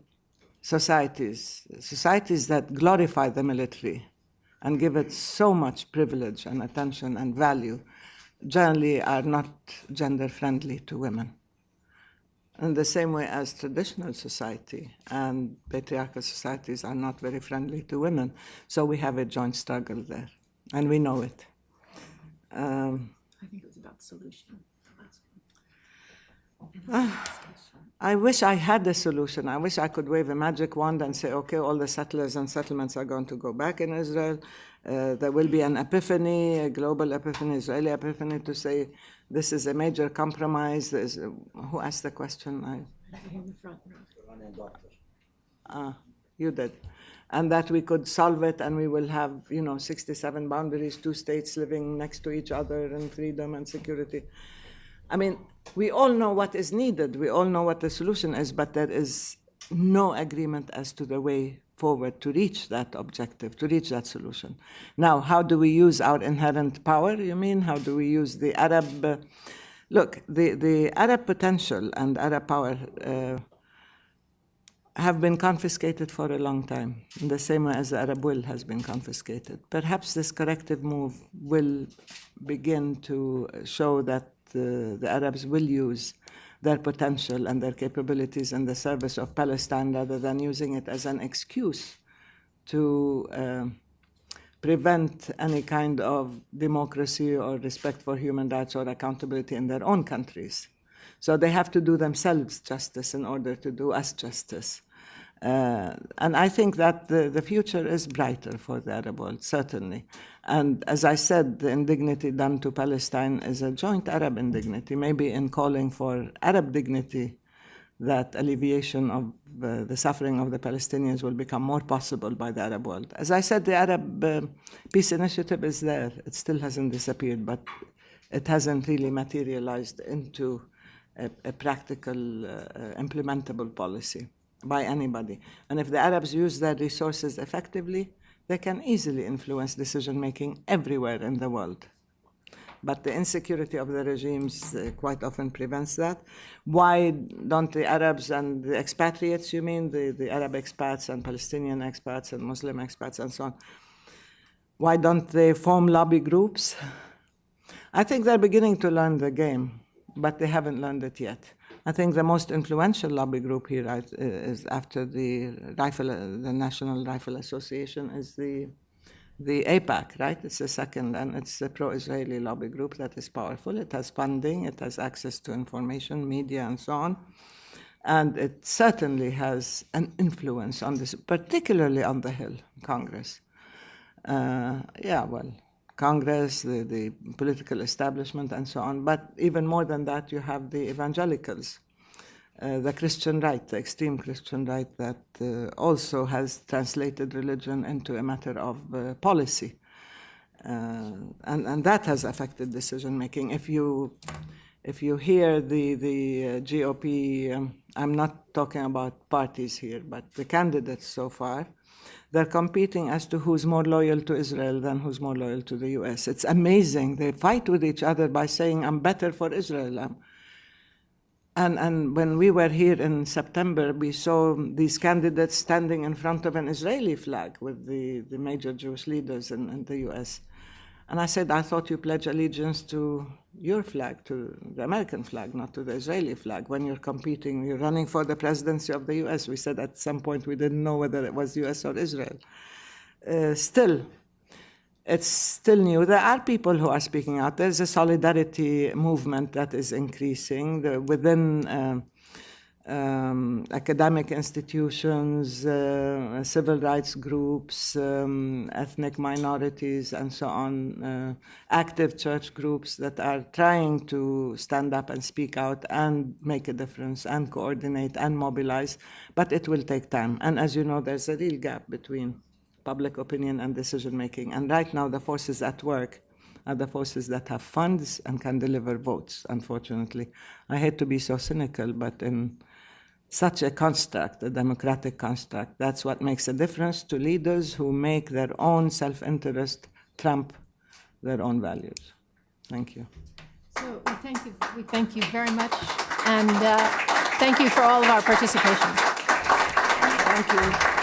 societies that glorify the military and give it so much privilege and attention and value, generally are not gender-friendly to women. In the same way as traditional society and patriarchal societies are not very friendly to women. So we have a joint struggle there, and we know it. I think it was about solution. I wish I had a solution. I wish I could wave a magic wand and say, okay, all the settlers and settlements are going to go back in Israel. There will be an epiphany, a global epiphany, Israeli epiphany, to say this is a major compromise. Who asked the question? In the front row. You did. And that we could solve it and we will have, 67 boundaries, 2 states living next to each other in freedom and security. I mean, we all know what is needed. We all know what the solution is, but there is no agreement as to the way forward to reach that objective, to reach that solution. Now, how do we use our inherent power, you mean? How do we use the Arab... Look, the Arab potential and Arab power have been confiscated for a long time, in the same way as the Arab will has been confiscated. Perhaps this corrective move will begin to show that the Arabs will use their potential and their capabilities in the service of Palestine rather than using it as an excuse to prevent any kind of democracy or respect for human rights or accountability in their own countries. So they have to do themselves justice in order to do us justice. And I think that the future is brighter for the Arab world, certainly. And as I said, the indignity done to Palestine is a joint Arab indignity. Maybe in calling for Arab dignity, that alleviation of the suffering of the Palestinians will become more possible by the Arab world. As I said, the Arab Peace Initiative is there. It still hasn't disappeared, but it hasn't really materialized into a practical, implementable policy by anybody. And if the Arabs use their resources effectively, they can easily influence decision-making everywhere in the world. But the insecurity of the regimes quite often prevents that. Why don't the Arabs and the expatriates, you mean, the Arab expats and Palestinian expats and Muslim expats and so on, why don't they form lobby groups? I think they're beginning to learn the game, but they haven't learned it yet. I think the most influential lobby group here is after the National Rifle Association is the AIPAC, right? It's the second, and it's a pro-Israeli lobby group that is powerful. It has funding, it has access to information, media, and so on. And it certainly has an influence on this, particularly on the Hill, Congress. Congress, the political establishment, and so on. But even more than that, you have the evangelicals, the Christian right, the extreme Christian right that also has translated religion into a matter of policy. And that has affected decision-making. If you hear the GOP, I'm not talking about parties here, but the candidates so far, they're competing as to who's more loyal to Israel than who's more loyal to the US. It's amazing. They fight with each other by saying, I'm better for Israel. And when we were here in September, we saw these candidates standing in front of an Israeli flag with the major Jewish leaders in the US. And I said, I thought you pledge allegiance to your flag, to the American flag, not to the Israeli flag. When you're competing, you're running for the presidency of the US. We said at some point we didn't know whether it was US or Israel. Still, it's still new. There are people who are speaking out. There's a solidarity movement that is increasing within academic institutions, civil rights groups, ethnic minorities, and so on, active church groups that are trying to stand up and speak out and make a difference and coordinate and mobilize, but it will take time. And as you know, there's a real gap between public opinion and decision-making. And right now, the forces at work are the forces that have funds and can deliver votes, unfortunately. I hate to be so cynical, but in such a construct, a democratic construct, that's what makes a difference to leaders who make their own self-interest trump their own values. Thank you. So we thank you very much, and thank you for all of our participation. Thank you.